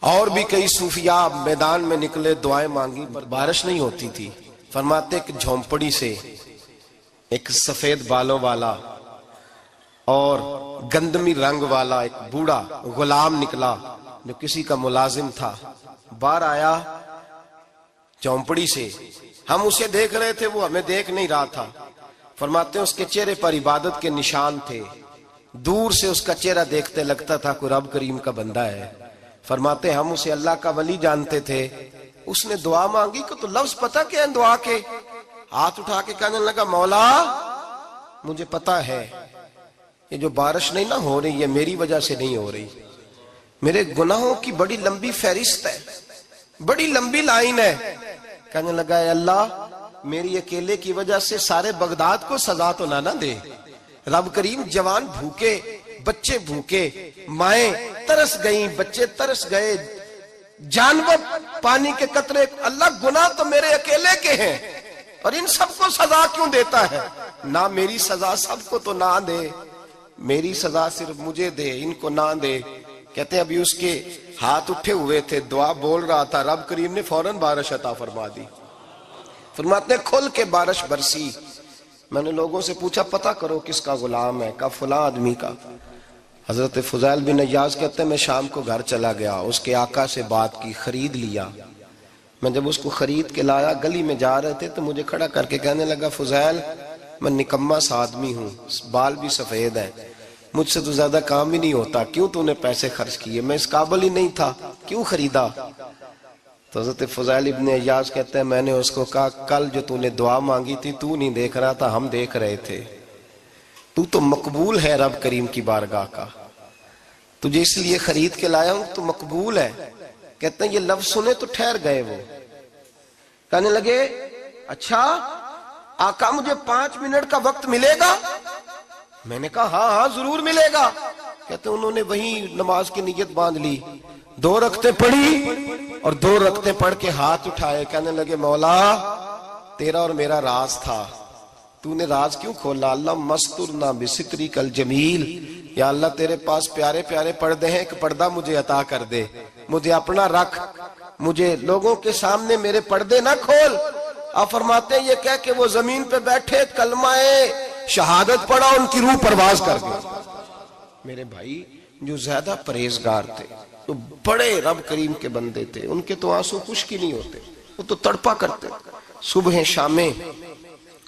Speaker 1: اور بھی کئی صوفیاء میدان میں نکلے، دعائیں مانگی، پر بارش نہیں ہوتی تھی۔ فرماتے ایک جھونپڑی سے ایک سفید بالوں والا اور گندمی رنگ والا ایک بوڑھا غلام نکلا جو کسی کا ملازم تھا، باہر آیا جھونپڑی سے، ہم اسے دیکھ رہے تھے، وہ ہمیں دیکھ نہیں رہا تھا۔ فرماتے ہیں اس کے چہرے پر عبادت کے نشان تھے، دور سے اس کا چہرہ دیکھتے لگتا تھا کوئی رب کریم کا بندہ ہے۔ فرماتے ہیں ہم اسے اللہ کا ولی جانتے تھے۔ اس نے دعا مانگی کہ تو لفظ پتہ کیا ہے دعا کے؟ ہاتھ اٹھا کے کہنے لگا مولا مجھے پتا ہے یہ جو بارش نہیں نہ ہو رہی ہے میری وجہ سے نہیں ہو رہی، میرے گناہوں کی بڑی لمبی فہرست ہے، بڑی لمبی لائن ہے۔ کہنے لگا اے اللہ میری اکیلے کی وجہ سے سارے بغداد کو سزا تو نہ دے، رب کریم جوان بھوکے، بچے بھوکے، مائیں ترس گئیں، بچے ترس گئے، جانور پانی کے قطرے، اللہ گناہ تو میرے اکیلے کے ہیں اور ان سب کو سزا کیوں دیتا ہے؟ نہ میری سزا سب کو تو نہ دے، میری سزا صرف مجھے دے، ان کو نہ دے۔ کہتے ہیں ابھی اس کے ہاتھ اٹھے ہوئے تھے، دعا بول رہا تھا، رب کریم نے فوراً بارش عطا فرما دی۔ فرماتے ہیں کھل کے بارش برسی۔ میں نے لوگوں سے پوچھا پتہ کرو کس کا غلام ہے، کہا فلاں آدمی کا۔ حضرت فضیل بن عیاض کہتے ہیں میں شام کو گھر چلا گیا، اس کے آقا سے بات کی، خرید لیا۔ میں جب اس کو خرید کے لایا، گلی میں جا رہے تھے تو مجھے کھڑا کر کے کہنے لگا فضیل میں نکما سا آدمی ہوں، بال بھی سفید ہے، مجھ سے تو زیادہ کام ہی نہیں ہوتا، کیوں تو نے پیسے خرچ کیے؟ میں اس قابل ہی نہیں تھا، کیوں خریدا؟ تو حضرت فضیل ابن عیاض کہتے ہیں میں نے اس کو کہا کل جو تو نے دعا مانگی تھی تو نہیں دیکھ رہا تھا، ہم دیکھ رہے تھے، تو مقبول ہے رب کریم کی بارگاہ کا، تجھے اس لیے خرید کے لایا ہوں، تو مقبول ہے۔ کہتے ہیں یہ لفظ سنے تو ٹھہر گئے، وہ کہنے لگے اچھا آقا مجھے 5 منٹ کا وقت ملے گا؟ میں نے کہا ہاں ہاں ضرور ملے گا۔ کہتے ہیں انہوں نے وہیں نماز کی نیت باندھ لی، 2 رکعتیں پڑھی اور 2 رکعتیں پڑھ کے ہاتھ اٹھائے، کہنے لگے مولا تیرا اور میرا راز تھا، تو نے راز کیوں کھولا؟ اللہ مسترنا بستری کل جمیل، یا اللہ تیرے پاس پیارے پیارے پردے ہیں، ایک پردہ مجھے عطا کر دے، مجھے اپنا رکھ، مجھے لوگوں کے سامنے میرے پردے نہ کھول۔ آپ فرماتے ہیں یہ کہہ کہ وہ زمین پہ بیٹھے کلمہ شہادت پڑھا، ان کی روح پرواز کر گئی۔ میرے بھائی جو زیادہ پرہیزگار تھے، جو بڑے رب کریم کے بندے تھے، ان کے تو آنسو خشک ہی نہیں ہوتے، وہ تو تڑپا کرتے، صبح شامیں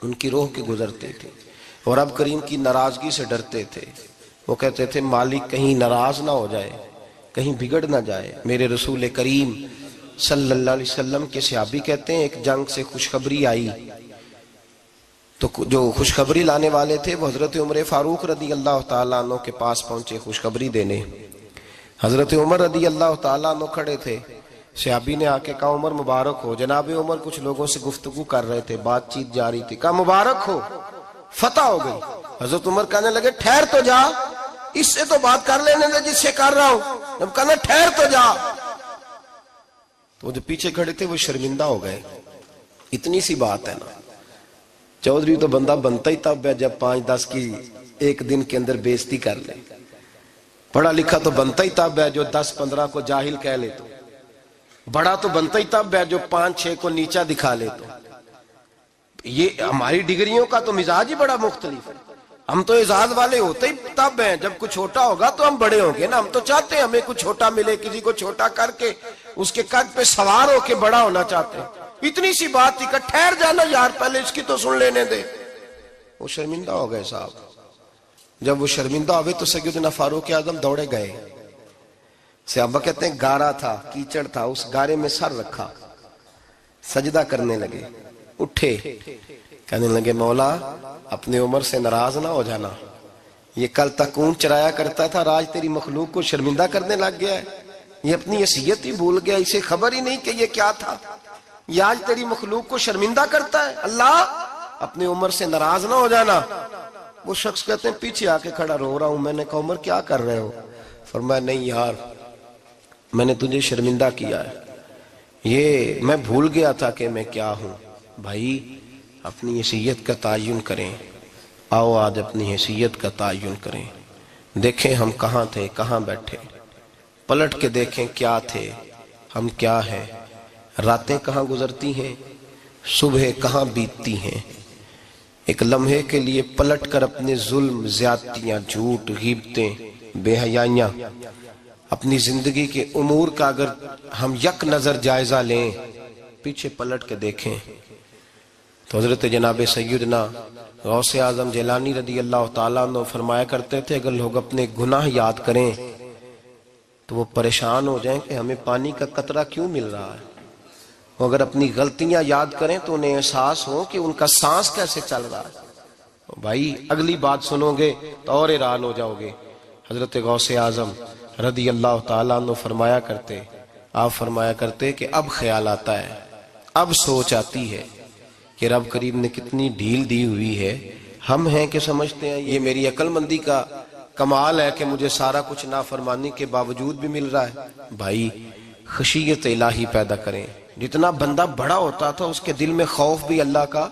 Speaker 1: ان کی روح کے گزرتے تھے، اور رب کریم کی ناراضگی سے ڈرتے تھے۔ وہ کہتے تھے مالک کہیں ناراض نہ ہو جائے، کہیں بگڑ نہ جائے۔ میرے رسول کریم صلی اللہ علیہ وسلم کے صحابی کہتے ہیں ایک جنگ سے خوشخبری آئی، تو جو خوشخبری لانے والے تھے وہ حضرت عمر فاروق رضی اللہ تعالیٰ عنہ کے پاس پہنچے خوشخبری دینے۔ حضرت عمر رضی اللہ تعالیٰ عنہ کھڑے تھے، صحابی نے آ کے کہا عمر مبارک ہو۔ جناب عمر کچھ لوگوں سے گفتگو کر رہے تھے، بات چیت جاری تھی، کہا مبارک ہو، فتح ہو گئی۔ حضرت عمر کہنے لگے ٹھہر تو جا، اس سے تو بات کر لینے دے جس سے کر رہا ہوں۔ جب کہنا ٹھہر تو جا، تو جو پیچھے کھڑے تھے وہ شرمندہ ہو گئے۔ اتنی سی بات ہے نا، چودھری تو بندہ بنتا ہی تب ہے جب 5-10 کی ایک دن کے اندر بےزتی کر لے، پڑھا لکھا تو بنتا ہی تب ہے جو 10-15 کو جاہل کہہ لے، تو بڑا تو بنتا ہی تب ہے جو 5-6 کو نیچا دکھا لے۔ تو یہ ہماری ڈگریوں کا تو مزاج ہی بڑا مختلف ہے، ہم تو اعزاز والے ہوتے ہی تب ہیں جب کچھ چھوٹا ہوگا تو ہم بڑے ہوں گے نا، ہم تو چاہتے ہیں ہمیں کچھ چھوٹا ملے، کسی کو چھوٹا کر کے اس کے قد پہ سوار ہو کے بڑا ہونا چاہتے ہیں۔ اتنی سی بات تھی کہ ٹھہر جانا یار پہلے اس کی تو سن لینے دے۔ وہ شرمندہ ہو گئے صاحب۔ جب وہ شرمندہ ہوئے تو سیدنا فاروق اعظم دوڑے گئے۔ صحابہ کہتے ہیں گارا تھا، کیچڑ تھا، اس گارے میں سر رکھا، سجدہ کرنے لگے، اٹھے، کہنے لگے مولا اپنے عمر سے ناراض نہ ہو جانا، یہ کل تک اونٹ چرایا کرتا تھا، آج تیری مخلوق کو شرمندہ کرنے لگ گیا ہے، یہ اپنی حیثیت ہی بھول گیا، اسے خبر ہی نہیں کہ یہ کیا تھا۔ یہ آج تیری مخلوق کو شرمندہ کرتا ہے؟ اللہ اپنی عمر سے ناراض نہ ہو جانا۔ وہ شخص کہتے ہیں پیچھے آ کے کھڑا رو رہا ہوں۔ میں نے کہا عمر کیا کر رہے ہو؟ فرمایا نہیں یار، میں نے تجھے شرمندہ کیا ہے، یہ میں بھول گیا تھا کہ میں کیا ہوں۔ بھائی اپنی حیثیت کا تعین کریں، آؤ آج اپنی حیثیت کا تعین کریں، دیکھیں ہم کہاں تھے، کہاں بیٹھے، پلٹ کے دیکھیں کیا تھے ہم، کیا ہیں، راتیں کہاں گزرتی ہیں، صبح کہاں بیتتی ہیں۔ ایک لمحے کے لیے پلٹ کر اپنے ظلم، زیادتیاں، جھوٹ، غیبتیں، بے حیائیاں، اپنی زندگی کے امور کا اگر ہم یک نظر جائزہ لیں، پیچھے پلٹ کے دیکھیں تو حضرت جناب سیدنا غوث اعظم جیلانی رضی اللہ تعالیٰ عنہ فرمایا کرتے تھے اگر لوگ اپنے گناہ یاد کریں تو وہ پریشان ہو جائیں کہ ہمیں پانی کا قطرہ کیوں مل رہا ہے، وہ اگر اپنی غلطیاں یاد کریں تو انہیں احساس ہو کہ ان کا سانس کیسے چل رہا ہے۔ بھائی اگلی بات سنو گے تو اور حیران ہو جاؤ گے۔ حضرت غوث اعظم رضی اللہ تعالیٰ عنہ فرمایا کرتے کہ اب خیال آتا ہے، اب سوچ آتی ہے کہ رب کریم نے کتنی ڈھیل دی ہوئی ہے۔ ہم ہیں کہ سمجھتے ہیں یہ میری عقل مندی کا کمال ہے کہ مجھے سارا کچھ نافرمانی کے باوجود بھی مل رہا ہے۔ بھائی خشیت الہی پیدا کریں۔ جتنا بندہ بڑا ہوتا تھا اس کے دل میں خوف بھی اللہ کا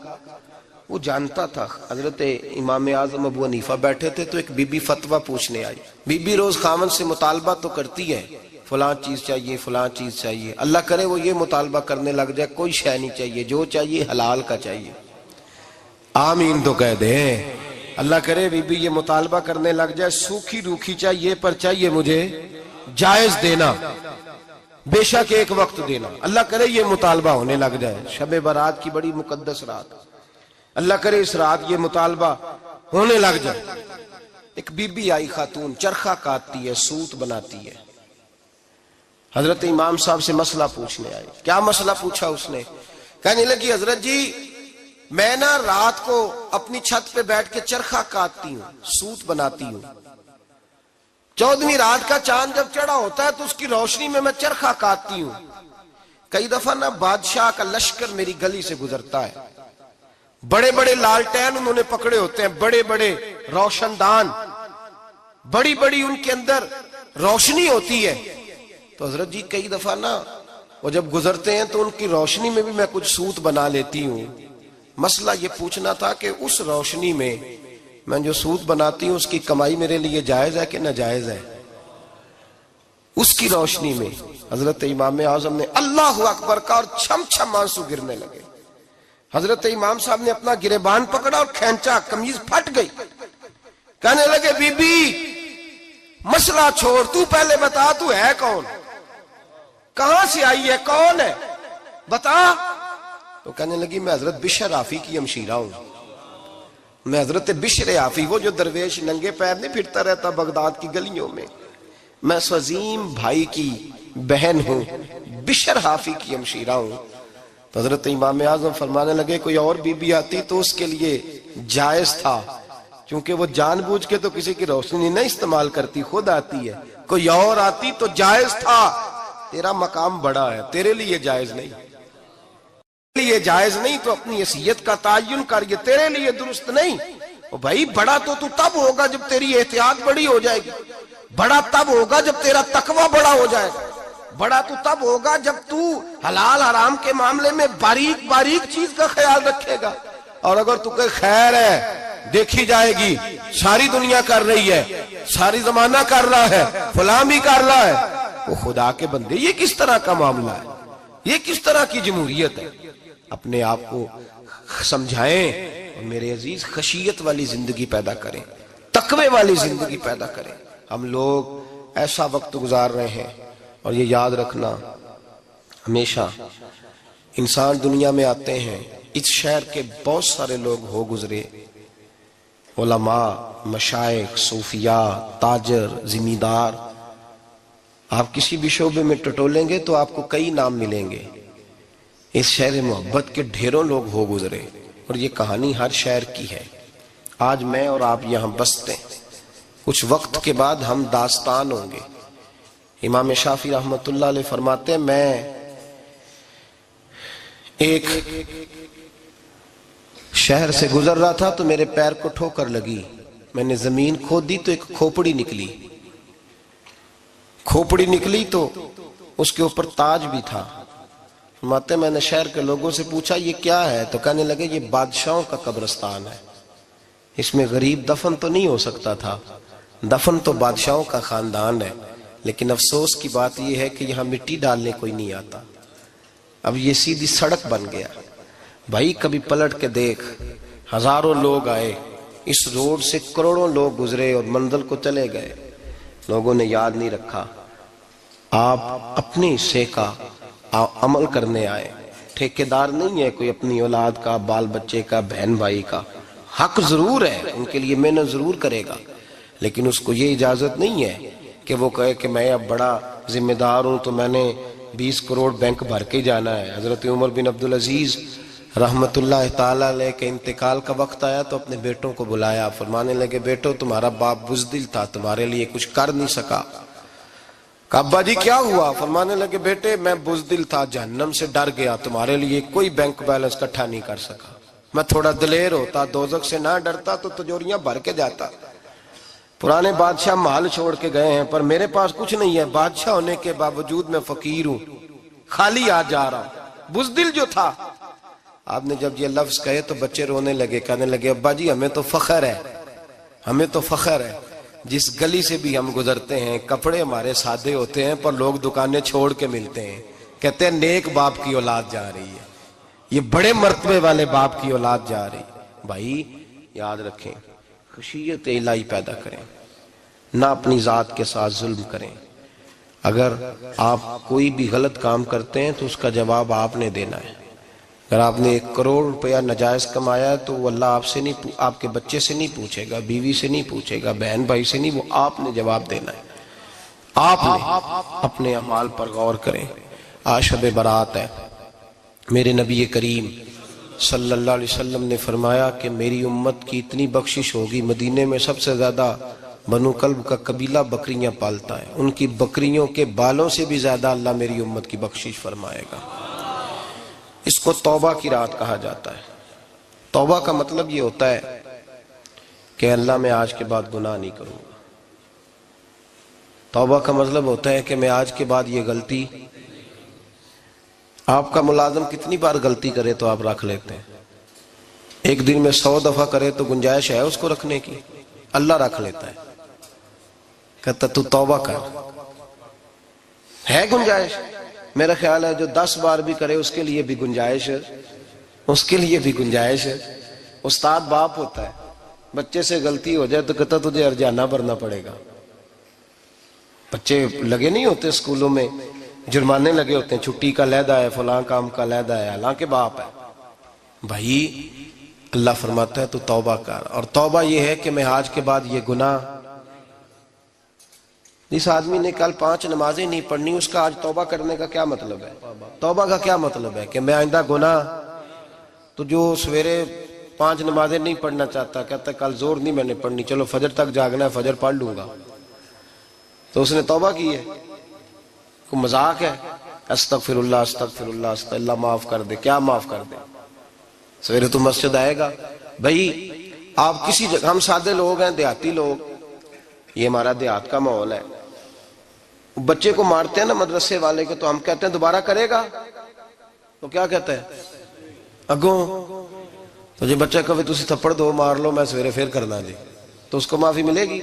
Speaker 1: وہ جانتا تھا۔ حضرت امام اعظم ابو حنیفہ بیٹھے تھے تو ایک بی بی فتویٰ پوچھنے آئی۔ بی بی روز خاوند سے مطالبہ تو کرتی ہے، فلاں چیز چاہیے، فلاں چیز چاہیے، اللہ کرے وہ یہ مطالبہ کرنے لگ جائے کوئی شے نہیں چاہیے، جو چاہیے حلال کا چاہیے۔ آمین تو کہہ دے۔ اللہ کرے بی بی یہ مطالبہ کرنے لگ جائے سوکھی روکھی چاہیے پر چاہیے مجھے جائز دینا، بے شک ایک وقت دینا۔ اللہ کرے یہ مطالبہ ہونے لگ جائے، شب برات کی بڑی مقدس رات، اللہ کرے اس رات یہ مطالبہ ہونے لگ جائے۔ ایک بی بی آئی خاتون، چرخہ کاٹتی ہے، سوت بناتی ہے، حضرت امام صاحب سے مسئلہ پوچھنے آئی۔ کیا مسئلہ پوچھا اس نے؟ کہنے لگی حضرت جی میں نا رات کو اپنی چھت پہ بیٹھ کے چرخہ کاٹتی ہوں، سوت بناتی ہوں، 14ویں رات کا چاند جب چڑھا ہوتا ہے تو اس کی روشنی میں چرخہ کاٹتی ہوں۔ کئی دفعہ نا بادشاہ کا لشکر میری گلی سے گزرتا ہے، بڑے بڑے لالٹین انہوں نے پکڑے ہوتے ہیں، بڑے بڑے روشن دان، بڑی بڑی ان کے اندر روشنی ہوتی ہے۔ تو حضرت جی کئی دفعہ نا وہ جب گزرتے ہیں تو ان کی روشنی میں بھی میں کچھ سوت بنا لیتی ہوں۔ مسئلہ یہ پوچھنا تھا کہ اس روشنی میں میں جو سوت بناتی ہوں اس کی کمائی میرے لیے جائز ہے کہ ناجائز ہے؟ اس کی روشنی میں حضرت امام اعظم نے اللہ اکبر کا اور چھم چھم آنسو گرنے لگے۔ حضرت امام صاحب نے اپنا گریبان پکڑا اور کھینچا، قمیض پھٹ گئی۔ کہنے لگے بی بی مسئلہ چھوڑ، تو پہلے بتا تو ہے کون، کہاں سے آئی ہے، کون ہے، بتا۔ تو کہنے لگی میں حضرت بشر حافی کی ہمشیرہ ہوں، میں حضرت بشر حافی، وہ جو درویش ننگے پیر نہیں پھرتا رہتا بغداد کی گلیوں میں، میں اس عظیم بھائی کی بہن ہوں، بشر حافی کی ہمشیرہ ہوں۔ تو حضرت امام اعظم فرمانے لگے کوئی اور بی بی آتی تو اس کے لیے جائز تھا، کیونکہ وہ جان بوجھ کے تو کسی کی روشنی نہیں استعمال کرتی، خود آتی ہے، کوئی اور آتی تو جائز تھا، تیرا مقام بڑا ہے، تیرے لیے جائز نہیں، تیرے لیے جائز نہیں، تو اپنی حیثیت کا تعین کر، یہ تیرے لیے درست نہیں۔ بھائی بڑا تو تب ہوگا جب تیری احتیاط بڑی ہو جائے گی، بڑا تب ہوگا جب تیرا تقوی بڑا ہو جائے گا، بڑا تو تب ہوگا جب تو حلال حرام کے معاملے میں باریک باریک چیز کا خیال رکھے گا۔ اور اگر تو کہ خیر ہے دیکھی جائے گی، ساری دنیا کر رہی ہے، ساری زمانہ کر رہا ہے، فلاں بھی کر رہا ہے، وہ خدا کے بندے یہ کس طرح کا معاملہ ہے، یہ کس طرح کی جمہوریت ہے؟ اپنے آپ کو سمجھائیں اور میرے عزیز خشیت والی زندگی پیدا کریں، تقوی والی زندگی پیدا کریں۔ ہم لوگ ایسا وقت گزار رہے ہیں، اور یہ یاد رکھنا ہمیشہ انسان دنیا میں آتے ہیں، اس شہر کے بہت سارے لوگ ہو گزرے، علماء، مشائخ، صوفیاء، تاجر، زمیندار، آپ کسی بھی شعبے میں ٹٹولیں گے تو آپ کو کئی نام ملیں گے۔ اس شہر محبت کے ڈھیروں لوگ ہو گزرے، اور یہ کہانی ہر شہر کی ہے۔ آج میں اور آپ یہاں بستے ہیں، کچھ وقت کے بعد ہم داستان ہوں گے۔ امام شافعی رحمۃ اللہ علیہ فرماتے ہیں میں ایک شہر سے گزر رہا تھا تو میرے پیر کو ٹھوکر لگی، میں نے زمین کھودی تو ایک کھوپڑی نکلی، کھوپڑی نکلی تو اس کے اوپر تاج بھی تھا۔ فرماتے میں نے شہر کے لوگوں سے پوچھا یہ کیا ہے؟ تو کہنے لگے یہ بادشاہوں کا قبرستان ہے، اس میں غریب دفن تو نہیں ہو سکتا تھا، دفن تو بادشاہوں کا خاندان ہے، لیکن افسوس کی بات یہ ہے کہ یہاں مٹی ڈالنے کوئی نہیں آتا، اب یہ سیدھی سڑک بن گیا۔ بھائی کبھی پلٹ کے دیکھ، ہزاروں لوگ آئے، اس روڈ سے کروڑوں لوگ گزرے اور منزل کو چلے گئے، لوگوں نے یاد نہیں رکھا۔ آپ اپنے حصے کا عمل کرنے آئے، ٹھیکیدار نہیں ہے کوئی اپنی اولاد کا، بال بچے کا، بہن بھائی کا۔ حق ضرور ہے، ان کے لیے محنت ضرور کرے گا، لیکن اس کو یہ اجازت نہیں ہے کہ وہ کہے کہ میں اب بڑا ذمہ دار ہوں تو میں نے 20 کروڑ بینک بھر کے جانا ہے۔ حضرت عمر بن عبدالعزیز رحمت اللہ تعالیٰ علیہ کے انتقال کا وقت آیا تو اپنے بیٹوں کو بلایا، فرمانے لگے بیٹو تمہارا باپ بزدل تھا، تمہارے لیے کچھ کر نہیں سکا۔ کہا ابا جی کیا ہوا؟ فرمانے لگے بیٹے میں بزدل تھا، جہنم سے ڈر گیا، تمہارے لیے کوئی بینک بیلنس اکٹھا نہیں کر سکا، میں تھوڑا دلیر ہوتا، دوزخ سے نہ ڈرتا تو تجوریاں بھر کے جاتا۔ پرانے بادشاہ محل چھوڑ کے گئے ہیں پر میرے پاس کچھ نہیں ہے، بادشاہ ہونے کے باوجود میں فقیر ہوں، خالی آ جا رہا ہوں، بزدل جو تھا۔ آپ نے جب یہ لفظ کہے تو بچے رونے لگے، کہنے لگے ابا جی ہمیں تو فخر ہے، ہمیں تو فخر ہے، جس گلی سے بھی ہم گزرتے ہیں کپڑے ہمارے سادے ہوتے ہیں پر لوگ دکانیں چھوڑ کے ملتے ہیں، کہتے ہیں نیک باپ کی اولاد جا رہی ہے، یہ بڑے مرتبے والے باپ کی اولاد جا رہی ہے۔ بھائی یاد رکھیں، خشیت الہی پیدا کریں، نہ اپنی ذات کے ساتھ ظلم کریں۔ اگر آپ کوئی بھی غلط کام کرتے ہیں تو اس کا جواب آپ نے دینا ہے۔ اگر آپ نے 1 کروڑ روپیہ ناجائز کمایا ہے تو وہ اللہ آپ سے نہیں، آپ کے بچے سے نہیں پوچھے گا، بیوی سے نہیں پوچھے گا، بہن بھائی سے نہیں، وہ آپ نے جواب دینا ہے۔ آپ نے اپنے اعمال پر غور کریں۔ آج شب برات ہے، میرے نبی کریم صلی اللہ علیہ وسلم نے فرمایا کہ میری امت کی اتنی بخشش ہوگی، مدینے میں سب سے زیادہ بنو کلب کا قبیلہ بکریاں پالتا ہے، ان کی بکریوں کے بالوں سے بھی زیادہ اللہ میری امت کی بخشش فرمائے گا۔ اس کو توبہ کی رات کہا جاتا ہے۔ توبہ کا مطلب یہ ہوتا ہے کہ اللہ میں آج کے بعد گناہ نہیں کروں گا۔ توبہ کا مطلب ہوتا ہے کہ میں آج کے بعد یہ غلطی، آپ کا ملازم کتنی بار غلطی کرے تو آپ رکھ لیتے ہیں؟ ایک دن میں 100 دفعہ کرے تو گنجائش ہے اس کو رکھنے کی؟ اللہ رکھ لیتا ہے، کہتا تو توبہ کر، ہے گنجائش؟ میرا خیال ہے جو 10 بار بھی کرے اس کے لیے بھی گنجائش ہے، اس کے لیے بھی گنجائش ہے۔ استاد باپ ہوتا ہے، بچے سے غلطی ہو جائے تو کہتا تجھے ارجانہ بھرنا پڑے گا۔ بچے لگے نہیں ہوتے اسکولوں میں، جرمانے لگے ہوتے ہیں، چھٹی کا لیدا ہے، فلاں کام کا لیدا ہے، حالانکہ باپ ہے۔ بھائی اللہ فرماتا ہے تو توبہ کر، اور توبہ یہ ہے کہ میں آج کے بعد یہ گناہ، جس آدمی نے کل 5 نمازیں نہیں پڑھنی اس کا آج توبہ کرنے کا کیا مطلب ہے؟ توبہ کا کیا مطلب ہے کہ میں آئندہ گناہ، تو جو سویرے 5 نمازیں نہیں پڑھنا چاہتا کہتا ہے کل زور نہیں میں نے پڑھنی، چلو فجر تک جاگنا ہے فجر پڑھ لوں گا، تو اس نے توبہ کی ہے؟ کوئی مذاق ہے؟ استغفر اللہ استغفر اللہ استغفر اللہ، معاف کر دے، کیا معاف کر دے؟ سویرے تو مسجد آئے گا۔ بھائی آپ کسی جگہ، ہم سادے لوگ ہیں، دیہاتی لوگ، یہ ہمارا دیہات کا ماحول ہے، بچے کو مارتے ہیں نا مدرسے والے کو تو ہم کہتے ہیں دوبارہ کرے گا، تو کیا کہتا ہے اگوں، تو جی بچہ کبھی تسی تھپڑ دو مار لو میں سویرے پھر کرنا جی، تو اس کو معافی ملے گی؟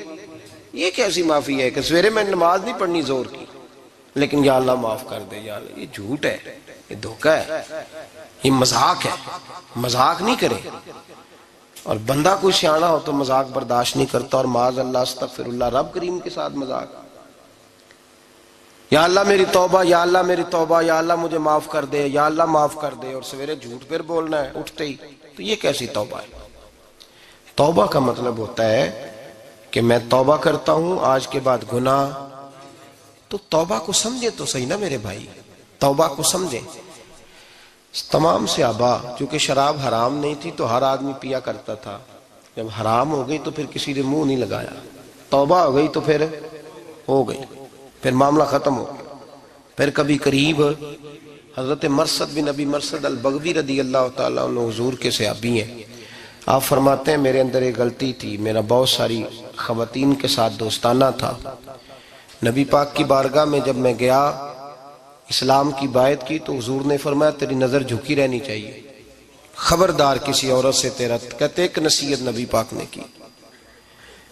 Speaker 1: یہ کیسی معافی ہے کہ سویرے میں نماز نہیں پڑھنی زور کی لیکن یا اللہ معاف کر دے، یا اللہ، یہ جھوٹ ہے، یہ دھوکہ ہے، یہ مذاق ہے، مذاق نہیں کرے۔ اور بندہ کوئی سیاںا ہو تو مذاق برداشت نہیں کرتا، اور معاذ اللہ استغفر اللہ، رب کریم کے ساتھ مذاق، یا اللہ میری توبہ، یا اللہ میری توبہ، یا اللہ مجھے معاف کر دے، یا اللہ معاف کر دے، اور سویرے جھوٹ پھر بولنا ہے اٹھتے ہی، تو یہ کیسی توبہ ہے؟ توبہ کا مطلب ہوتا ہے کہ میں توبہ کرتا ہوں آج کے بعد گناہ، تو توبہ کو سمجھے تو صحیح نا میرے بھائی، توبہ کو سمجھیں۔ تمام صحابہ، چونکہ شراب حرام نہیں تھی تو ہر آدمی پیا کرتا تھا، جب حرام ہو گئی تو پھر کسی نے منہ نہیں لگایا، توبہ ہو گئی تو پھر ہو گئی، پھر معاملہ ختم ہو گیا، پھر کبھی قریب حضرت مرثد بن ابی مرثد البغوی رضی اللہ تعالیٰ عنہ حضور کے صحابی ہیں. آپ فرماتے ہیں میرے اندر ایک غلطی تھی، میرا بہت ساری خواتین کے ساتھ دوستانہ تھا. نبی پاک کی بارگاہ میں جب میں گیا اسلام کی بائعت کی تو حضور نے فرمایا تیری نظر جھکی رہنی چاہیے، خبردار کسی عورت سے تیرا. کہتے ایک نصیحت نبی پاک نے کی.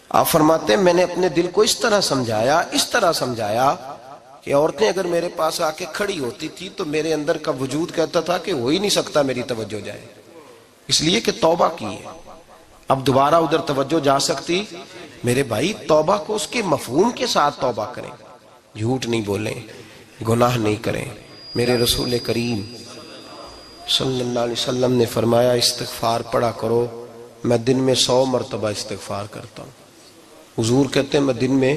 Speaker 1: آپ فرماتے ہیں میں نے اپنے دل کو اس طرح سمجھایا کہ عورتیں اگر میرے پاس آ کے کھڑی ہوتی تھی تو میرے اندر کا وجود کہتا تھا کہ ہو ہی نہیں سکتا میری توجہ جائے، اس لیے کہ توبہ کی ہے. اب دوبارہ ادھر توجہ جا سکتی. میرے بھائی توبہ کو اس کے مفہوم کے ساتھ توبہ کریں، جھوٹ نہیں بولیں، گناہ نہیں کریں. میرے رسول کریم صلی اللہ علیہ وسلم نے فرمایا استغفار پڑھا کرو، میں دن میں 100 مرتبہ استغفار کرتا ہوں. حضور کہتے ہیں میں دن میں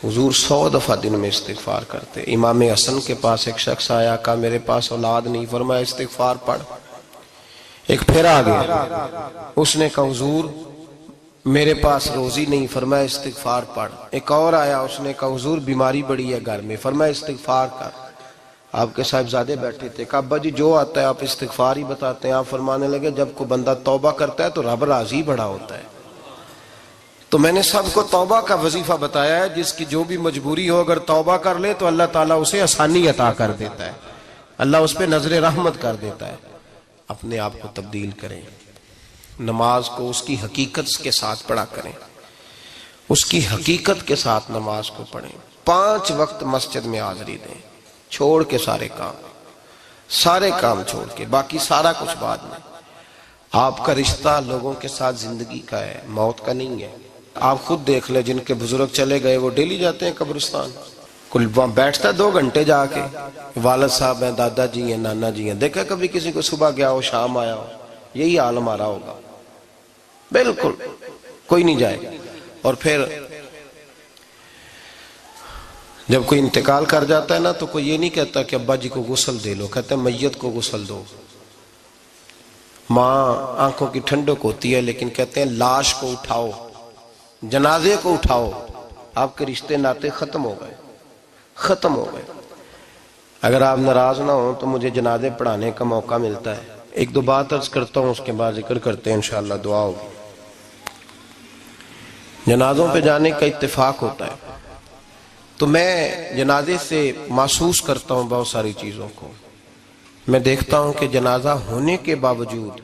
Speaker 1: حضور 100 دفعہ دن میں استغفار کرتے. امام حسن کے پاس ایک شخص آیا، کہا میرے پاس اولاد نہیں، فرمایا استغفار پڑھ. ایک پھر آ گیا، اس نے کہا حضور میرے پاس روزی نہیں، فرمایا استغفار پڑھ. ایک اور آیا، اس نے کہا حضور بیماری بڑی ہے گھر میں، فرمایا استغفار کر. آپ کے صاحبزادے بیٹھے تھے، کہا ابا جی جو آتا ہے آپ استغفار ہی بتاتے ہیں. آپ فرمانے لگے جب کوئی بندہ توبہ کرتا ہے تو رب راضی بڑا ہوتا ہے. تو میں نے سب کو توبہ کا وظیفہ بتایا ہے، جس کی جو بھی مجبوری ہو اگر توبہ کر لے تو اللہ تعالیٰ اسے آسانی عطا کر دیتا ہے، اللہ اس پہ نظر رحمت کر دیتا ہے. اپنے آپ کو تبدیل کریں، نماز کو اس کی حقیقت کے ساتھ پڑھا کریں، اس کی حقیقت کے ساتھ نماز کو پڑھیں. 5 وقت مسجد میں حاضری دیں، چھوڑ کے سارے کام چھوڑ کے، باقی سارا کچھ بعد میں. آپ کا رشتہ لوگوں کے ساتھ زندگی کا ہے، موت کا نہیں ہے. آپ خود دیکھ لیں جن کے بزرگ چلے گئے وہ ڈیلی جاتے ہیں قبرستان، کل وہاں بیٹھتا ہے 2 گھنٹے جا کے. والد صاحب ہیں، دادا جی ہیں، نانا جی ہیں. دیکھا کبھی کسی کو صبح گیا ہو شام آیا ہو؟ یہی حال ہمارا ہوگا، بالکل کوئی نہیں جائے. اور پھر جب کوئی انتقال کر جاتا ہے نا تو کوئی یہ نہیں کہتا کہ ابا جی کو غسل دے لو، کہتے ہیں میت کو غسل دو. ماں آنکھوں کی ٹھنڈک ہوتی ہے لیکن کہتے ہیں لاش کو اٹھاؤ، جنازے کو اٹھاؤ. آپ کے رشتے ناطے ختم ہو گئے. اگر آپ ناراض نہ ہوں تو مجھے جنازے پڑھانے کا موقع ملتا ہے. 1-2 بات عرض کرتا ہوں، اس کے بعد ذکر کرتے ہیں، انشاءاللہ دعا ہوگی. جنازوں پہ جانے کا اتفاق ہوتا ہے تو میں جنازے سے محسوس کرتا ہوں بہت ساری چیزوں کو. میں دیکھتا ہوں کہ جنازہ ہونے کے باوجود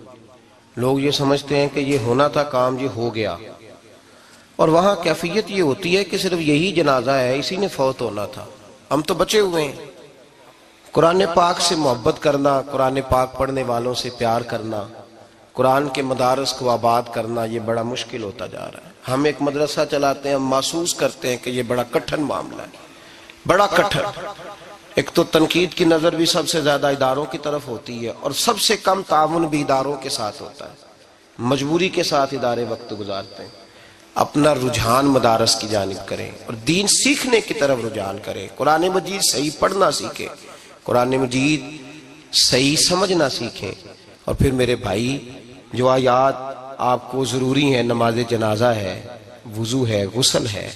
Speaker 1: لوگ یہ سمجھتے ہیں کہ یہ ہونا تھا کام، یہ ہو گیا. اور وہاں کیفیت یہ ہوتی ہے کہ صرف یہی جنازہ ہے، اسی نے فوت ہونا تھا، ہم تو بچے ہوئے ہیں. قرآن پاک سے محبت کرنا، قرآن پاک پڑھنے والوں سے پیار کرنا، قرآن کے مدارس کو آباد کرنا، یہ بڑا مشکل ہوتا جا رہا ہے. ہم ایک مدرسہ چلاتے ہیں، ہم محسوس کرتے ہیں کہ یہ بڑا کٹھن معاملہ ہے، بڑا کٹھن. ایک تو تنقید کی نظر بھی سب سے زیادہ اداروں کی طرف ہوتی ہے اور سب سے کم تعاون بھی اداروں کے ساتھ ہوتا ہے. مجبوری کے ساتھ ادارے وقت گزارتے ہیں. اپنا رجحان مدارس کی جانب کریں اور دین سیکھنے کی طرف رجحان کریں. قرآن مجید صحیح پڑھنا سیکھیں، قرآن مجید صحیح سمجھنا سیکھیں. اور پھر میرے بھائی جو آیات آپ کو ضروری ہیں، نماز جنازہ ہے، وضو ہے، غسل ہے،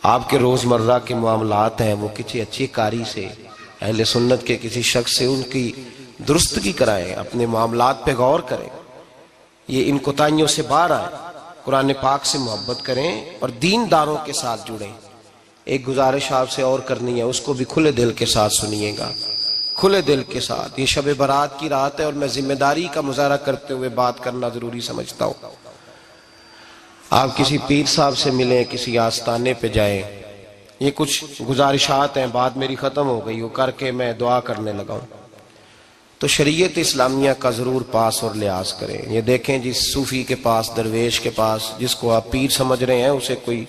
Speaker 1: آپ کے روزمرہ کے معاملات ہیں، وہ کسی اچھی قاری سے، اہل سنت کے کسی شخص سے ان کی درستگی کرائیں، اپنے معاملات پہ غور کریں، یہ ان کوتاہیوں سے باہر آئیں، قرآن پاک سے محبت کریں اور دینداروں کے ساتھ جڑیں. ایک گزارش آپ سے اور کرنی ہے، اس کو بھی کھلے دل کے ساتھ سنیے گا، کھلے دل کے ساتھ. یہ شب برات کی رات ہے اور میں ذمہ داری کا مظاہرہ کرتے ہوئے بات کرنا ضروری سمجھتا ہوں. آپ کسی پیر صاحب سے ملیں، کسی آستانے پہ جائیں، یہ کچھ گزارشات ہیں، بات میری ختم ہو گئی وہ کر کے میں دعا کرنے لگا ہوں. تو شریعت اسلامیہ کا ضرور پاس اور لحاظ کریں. یہ دیکھیں جس صوفی کے پاس، درویش کے پاس، جس کو آپ پیر سمجھ رہے ہیں، اسے کوئی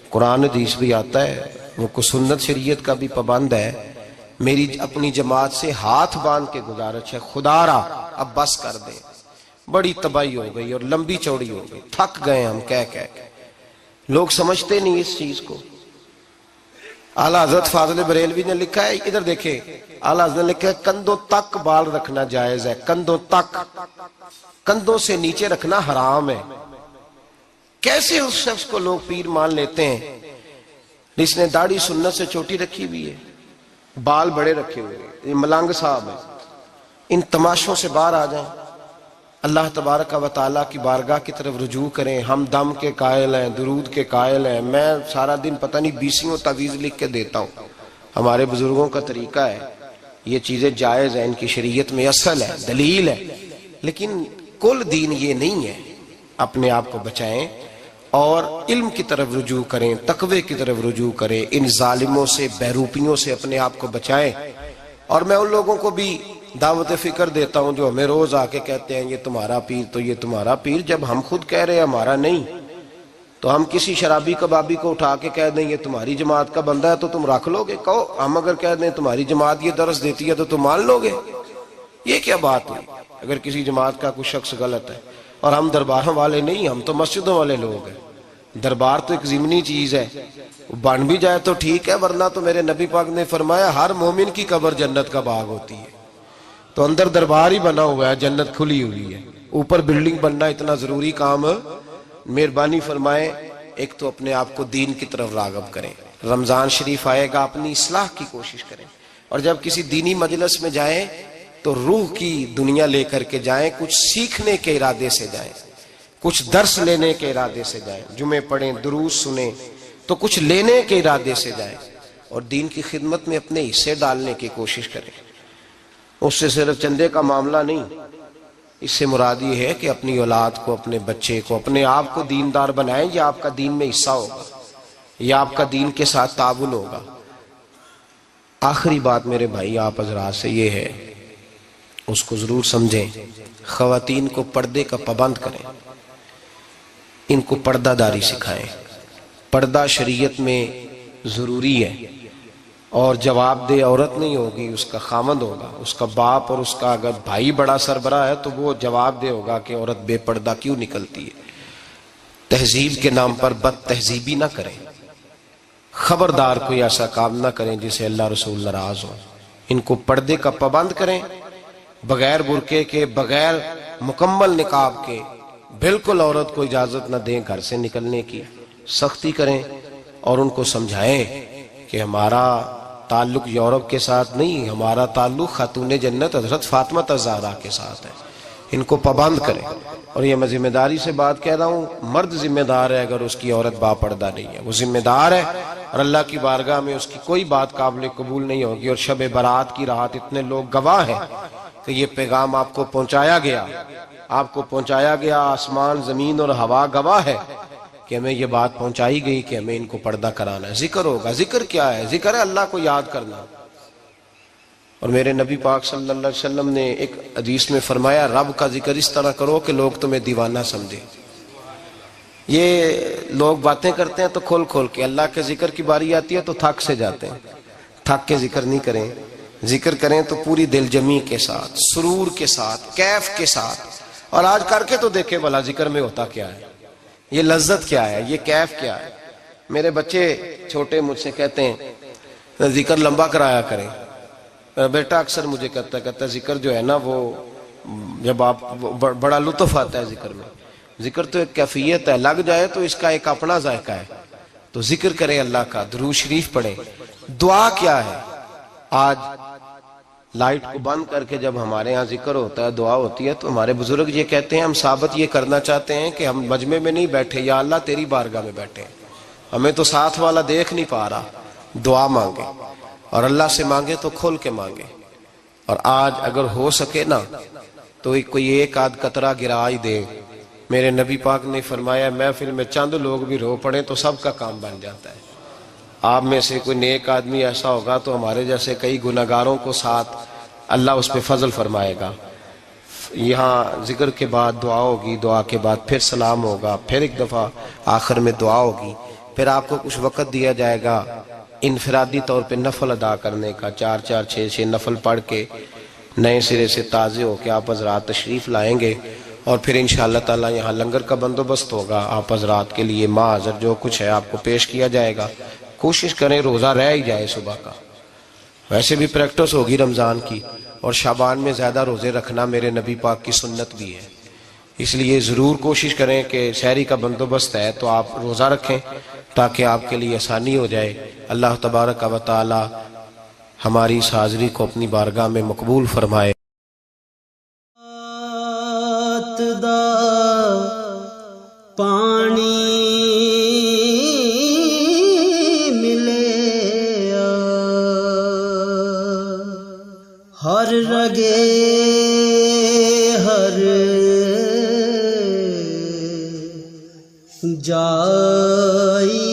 Speaker 1: قرآن حدیث بھی آتا ہے، وہ کوئی سنت شریعت کا بھی پابند ہے. میری اپنی جماعت سے ہاتھ باندھ کے گزارش ہے، خدا را اب بس کر دیں. بڑی تباہی ہو گئی اور لمبی چوڑی ہو گئی، تھک گئے ہم کہہ کے. لوگ سمجھتے نہیں اس چیز کو. اعلیٰ حضرت فاضل بریلوی نے لکھا ہے، ادھر دیکھیں، اعلیٰ حضرت نے لکھا ہے کندھوں تک بال رکھنا جائز ہے، کندھوں تک، کندھوں سے نیچے رکھنا حرام ہے. کیسے اس شخص کو لوگ پیر مان لیتے ہیں جس نے داڑھی سنت سے چھوٹی رکھی ہوئی ہے؟ بال بڑے رکھے ہوئے، یہ ملنگ صاحب ہے، ان تماشوں سے باہر آ جائیں، اللہ تبارک و تعالیٰ کی بارگاہ کی طرف رجوع کریں۔ ہم دم کے قائل ہیں، درود کے قائل ہیں، میں سارا دن پتہ نہیں 20 تعویذ لکھ کے دیتا ہوں، ہمارے بزرگوں کا طریقہ ہے، یہ چیزیں جائز ہیں، ان کی شریعت میں اصل ہے، دلیل ہے، لیکن کل دین یہ نہیں ہے۔ اپنے آپ کو بچائیں اور علم کی طرف رجوع کریں، تقوی کی طرف رجوع کریں، ان ظالموں سے، بہروپیوں سے اپنے آپ کو بچائیں۔ اور میں ان لوگوں کو بھی دعوت فکر دیتا ہوں جو ہمیں روز آ کے کہتے ہیں یہ تمہارا پیر تو یہ تمہارا پیر، جب ہم خود کہہ رہے ہیں ہمارا نہیں، تو ہم کسی شرابی کبابی کو اٹھا کے کہہ دیں یہ تمہاری جماعت کا بندہ ہے تو تم رکھ لو گے؟ کہو ہم اگر کہہ دیں تمہاری جماعت یہ درس دیتی ہے تو تم مان لو گے؟ یہ کیا بات ہوئی؟ اگر کسی جماعت کا کوئی شخص غلط ہے، اور ہم درباروں والے نہیں، ہم تو مسجدوں والے لوگ ہیں، دربار تو ایک ضمنی چیز ہے، بن بھی جائے تو ٹھیک ہے، ورنہ تو میرے نبی پاک نے فرمایا ہر مومن کی قبر جنت کا باغ ہوتی ہے، تو اندر دربار ہی بنا ہوا ہے، جنت کھلی ہوئی ہے، اوپر بلڈنگ بننا اتنا ضروری کام؟ مہربانی فرمائیں ایک تو اپنے آپ کو دین کی طرف راغب کریں، رمضان شریف آئے گا اپنی اصلاح کی کوشش کریں، اور جب کسی دینی مجلس میں جائیں تو روح کی دنیا لے کر کے جائیں، کچھ سیکھنے کے ارادے سے جائیں، کچھ درس لینے کے ارادے سے جائیں، جمعے پڑھیں، دروس سنیں، تو کچھ لینے کے ارادے سے جائیں، اور دین کی خدمت میں اپنے حصے ڈالنے کی کوشش کریں۔ اس سے صرف چندے کا معاملہ نہیں، اس سے مراد یہ ہے کہ اپنی اولاد کو، اپنے بچے کو، اپنے آپ کو دیندار بنائیں، یہ آپ کا دین میں حصہ ہوگا، یہ آپ کا دین کے ساتھ تعاون ہوگا۔ آخری بات میرے بھائی آپ حضرات سے یہ ہے، اس کو ضرور سمجھیں، خواتین کو پردے کا پابند کریں، ان کو پردہ داری سکھائیں، پردہ شریعت میں ضروری ہے، اور جواب دہ عورت نہیں ہوگی، اس کا خامند ہوگا، اس کا باپ، اور اس کا اگر بھائی بڑا سربراہ ہے تو وہ جواب دہ ہوگا کہ عورت بے پردہ کیوں نکلتی ہے۔ تہذیب کے نام پر بد تہذیبی نہ کریں، خبردار کوئی ایسا کام نہ کریں جسے اللہ رسول ناراض ہو، ان کو پردے کا پابند کریں، بغیر برقعے کے، بغیر مکمل نقاب کے، بالکل عورت کو اجازت نہ دیں گھر سے نکلنے کی، سختی کریں، اور ان کو سمجھائیں کہ ہمارا تعلق یورپ کے ساتھ نہیں، ہمارا تعلق خاتون جنت حضرت فاطمہ الزہرا کے ساتھ ہے، ان کو پابند کریں۔ اور یہ میں ذمہ داری سے بات کہہ رہا ہوں، مرد ذمہ دار ہے اگر اس کی عورت با پردہ نہیں ہے، وہ ذمہ دار ہے، اور اللہ کی بارگاہ میں اس کی کوئی بات قابل قبول نہیں ہوگی۔ اور شب برات کی رات اتنے لوگ گواہ ہیں کہ یہ پیغام آپ کو پہنچایا گیا، آپ کو پہنچایا گیا، آسمان زمین اور ہوا گواہ ہے کہ ہمیں یہ بات پہنچائی گئی کہ ہمیں ان کو پردہ کرانا ہے۔ ذکر ہوگا، ذکر کیا ہے؟ ذکر ہے اللہ کو یاد کرنا۔ اور میرے نبی پاک صلی اللہ علیہ وسلم نے ایک حدیث میں فرمایا رب کا ذکر اس طرح کرو کہ لوگ تمہیں دیوانہ سمجھیں۔ یہ لوگ باتیں کرتے ہیں تو کھول کھول کے، اللہ کے ذکر کی باری آتی ہے تو تھک سے جاتے ہیں، تھک کے ذکر نہیں کریں، ذکر کریں تو پوری دل جمی کے ساتھ، سرور کے ساتھ، کیف کے ساتھ۔ اور آج کر کے تو دیکھیں بھلا ذکر میں ہوتا کیا ہے، یہ لذت کیا ہے، یہ کیف کیا ہے۔ میرے بچے چھوٹے مجھ سے کہتے ہیں ذکر لمبا کرایا کریں، بیٹا اکثر مجھے کہتا ہے ذکر جو ہے نا وہ جب آپ بڑا لطف آتا ہے ذکر میں، ذکر تو ایک کیفیت ہے، لگ جائے تو اس کا ایک اپنا ذائقہ ہے، تو ذکر کریں اللہ کا، درود شریف پڑھیں۔ دعا کیا ہے؟ آج لائٹ کو بند کر کے جب ہمارے ہاں ذکر ہوتا ہے، دعا ہوتی ہے، تو ہمارے بزرگ یہ کہتے ہیں ہم ثابت یہ کرنا چاہتے ہیں کہ ہم مجمع میں نہیں بیٹھے، یا اللہ تیری بارگاہ میں بیٹھے ہیں، ہمیں تو ساتھ والا دیکھ نہیں پا رہا، دعا مانگے، اور اللہ سے مانگے تو کھول کے مانگے۔ اور آج اگر ہو سکے نا تو کوئی ایک آدھ قطرہ گرا ہی دے۔ میرے نبی پاک نے فرمایا محفل میں چند لوگ بھی رو پڑیں تو سب کا کام بن جاتا ہے۔ آپ میں سے کوئی نیک آدمی ایسا ہوگا تو ہمارے جیسے کئی گناہگاروں کو ساتھ اللہ اس پہ فضل فرمائے گا۔ یہاں ذکر کے بعد دعا ہوگی، دعا کے بعد پھر سلام ہوگا، پھر ایک دفعہ آخر میں دعا ہوگی، پھر آپ کو کچھ وقت دیا جائے گا انفرادی طور پہ نفل ادا کرنے کا، 4 6 نفل پڑھ کے نئے سرے سے تازے ہو کے آپ حضرات تشریف لائیں گے، اور پھر انشاءاللہ تعالی یہاں لنگر کا بندوبست ہوگا، آپ حضرات کے لیے ماں حضر جو کچھ ہے آپ کو پیش کیا جائے گا۔ کوشش کریں روزہ رہ ہی جائے صبح کا، ویسے بھی پریکٹس ہوگی رمضان کی، اور شعبان میں زیادہ روزے رکھنا میرے نبی پاک کی سنت بھی ہے، اس لیے ضرور کوشش کریں کہ سحری کا بندوبست ہے تو آپ روزہ رکھیں تاکہ آپ کے لیے آسانی ہو جائے۔ اللہ تبارک و تعالی ہماری اس حاضری کو اپنی بارگاہ میں مقبول فرمائے۔
Speaker 2: دا پانی ملے ہر رگے ہر جائی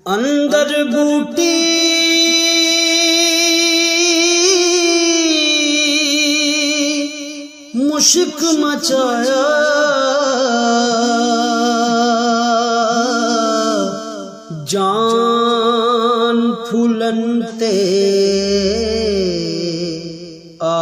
Speaker 2: اندر بوٹی مشک مچایا جان پھولن تے آ